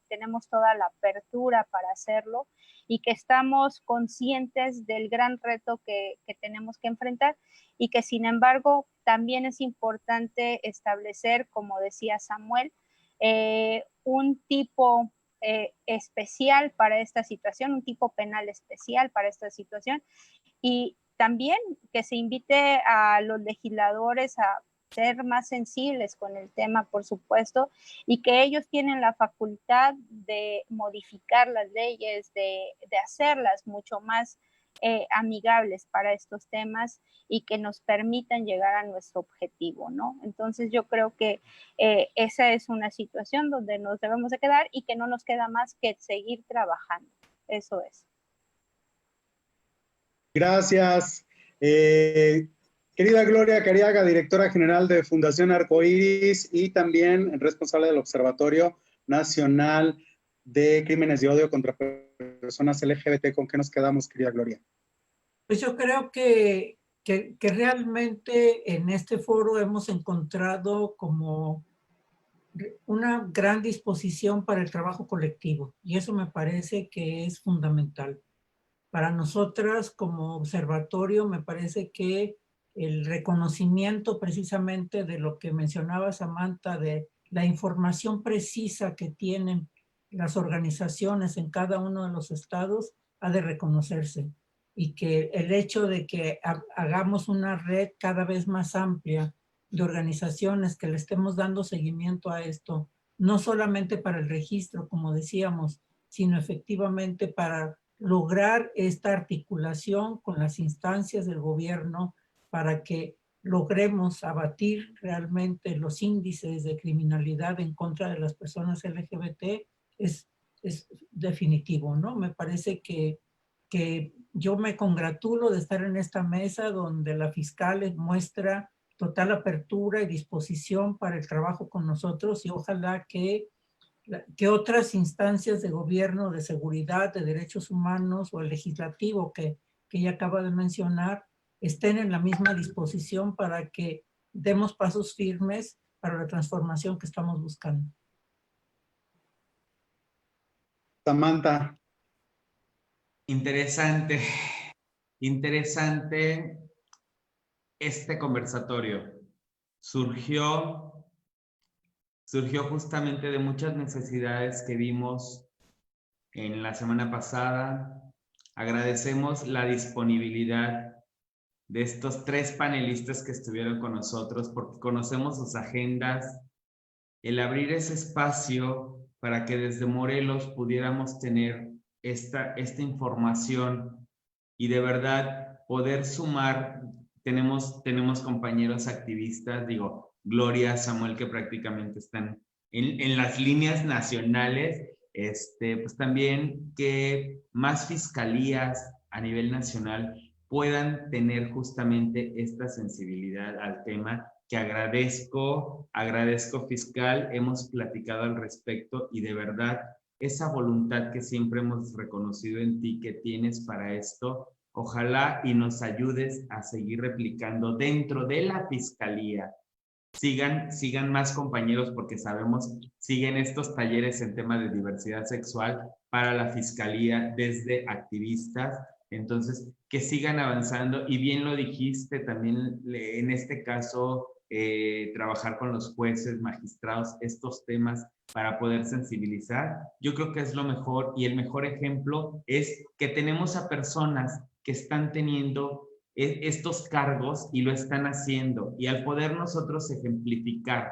[SPEAKER 3] tenemos toda la apertura para hacerlo y que estamos conscientes del gran reto que tenemos que enfrentar y que sin embargo también es importante establecer, como decía Samuel, un tipo especial para esta situación, un tipo penal especial para esta situación y también que se invite a los legisladores a ser más sensibles con el tema, por supuesto, y que ellos tienen la facultad de modificar las leyes, de hacerlas mucho más amigables para estos temas y que nos permitan llegar a nuestro objetivo, ¿no? Entonces yo creo que esa es una situación donde nos debemos de quedar y que no nos queda más que seguir trabajando. Eso es.
[SPEAKER 2] Gracias. Querida Gloria Cariaga, directora general de Fundación Arcoíris y también responsable del Observatorio Nacional de Crímenes de Odio contra Personas LGBT, ¿con qué nos quedamos, querida Gloria?
[SPEAKER 5] Pues yo creo que realmente en este foro hemos encontrado como una gran disposición para el trabajo colectivo y eso me parece que es fundamental. Para nosotras como observatorio me parece que el reconocimiento precisamente de lo que mencionaba Samantha, de la información precisa que tienen las organizaciones en cada uno de los estados, ha de reconocerse. y que el hecho de que hagamos una red cada vez más amplia de organizaciones que le estemos dando seguimiento a esto, no solamente para el registro, como decíamos, sino efectivamente para lograr esta articulación con las instancias del gobierno para que logremos abatir realmente los índices de criminalidad en contra de las personas LGBT, es definitivo, ¿no? Me parece que yo me congratulo de estar en esta mesa donde la fiscal muestra total apertura y disposición para el trabajo con nosotros, y ojalá que otras instancias de gobierno, de seguridad, de derechos humanos o el legislativo que ella acaba de mencionar estén en la misma disposición para que demos pasos firmes para la transformación que estamos buscando.
[SPEAKER 2] Samantha.
[SPEAKER 1] Interesante, interesante este conversatorio. Surgió justamente de muchas necesidades que vimos en la semana pasada. Agradecemos la disponibilidad de estos 3 panelistas que estuvieron con nosotros, porque conocemos sus agendas, el abrir ese espacio para que desde Morelos pudiéramos tener esta información y de verdad poder sumar. Tenemos compañeros activistas, digo, Gloria, Samuel, que prácticamente están en las líneas nacionales, pues también que más fiscalías a nivel nacional puedan tener justamente esta sensibilidad al tema, que agradezco fiscal, hemos platicado al respecto y de verdad esa voluntad que siempre hemos reconocido en ti que tienes para esto, ojalá y nos ayudes a seguir replicando dentro de la fiscalía. Sigan más compañeros, porque sabemos, siguen estos talleres en tema de diversidad sexual para la fiscalía desde activistas. Entonces, que sigan avanzando, y bien lo dijiste también, en este caso, trabajar con los jueces, magistrados, estos temas para poder sensibilizar. Yo creo que es lo mejor, y el mejor ejemplo es que tenemos a personas que están teniendo estos cargos y lo están haciendo, y al poder nosotros ejemplificar,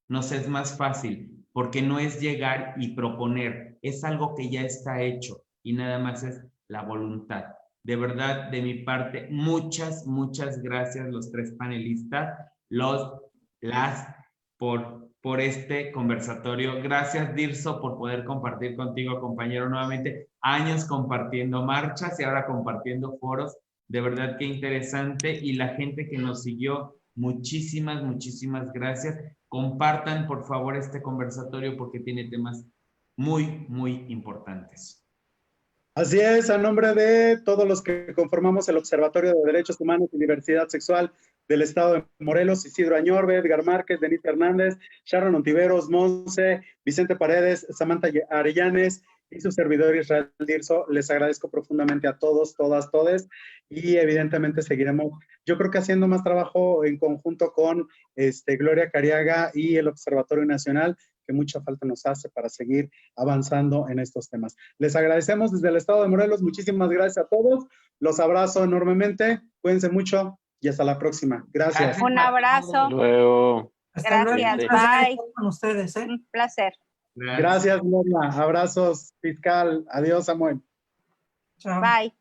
[SPEAKER 1] nos es más fácil, porque no es llegar y proponer, es algo que ya está hecho y nada más es la voluntad. De verdad, de mi parte, muchas gracias los 3 panelistas, por este conversatorio. Gracias, Dirso, por poder compartir contigo, compañero, nuevamente años compartiendo marchas y ahora compartiendo foros. De verdad que interesante, y la gente que nos siguió, muchísimas gracias. Compartan, por favor, este conversatorio porque tiene temas muy importantes.
[SPEAKER 2] Así es, a nombre de todos los que conformamos el Observatorio de Derechos Humanos y Diversidad Sexual del Estado de Morelos, Isidro Añorbe, Edgar Márquez, Denise Hernández, Sharon Ontiveros, Monse, Vicente Paredes, Samantha Arellanes y su servidor Israel Dirso, les agradezco profundamente a todos, todas, todes, y evidentemente seguiremos, yo creo que haciendo más trabajo en conjunto con Gloria Cariaga y el Observatorio Nacional, que mucha falta nos hace para seguir avanzando en estos temas. Les agradecemos desde el Estado de Morelos, muchísimas gracias a todos, los abrazo enormemente, cuídense mucho y hasta la próxima. Gracias.
[SPEAKER 3] Un abrazo.
[SPEAKER 4] Hasta luego.
[SPEAKER 3] Gracias, bye.
[SPEAKER 5] Con ustedes, ¿eh?
[SPEAKER 3] Un placer.
[SPEAKER 2] Gracias, Gloria. Abrazos, fiscal. Adiós, Samuel.
[SPEAKER 5] Chao.
[SPEAKER 3] Bye.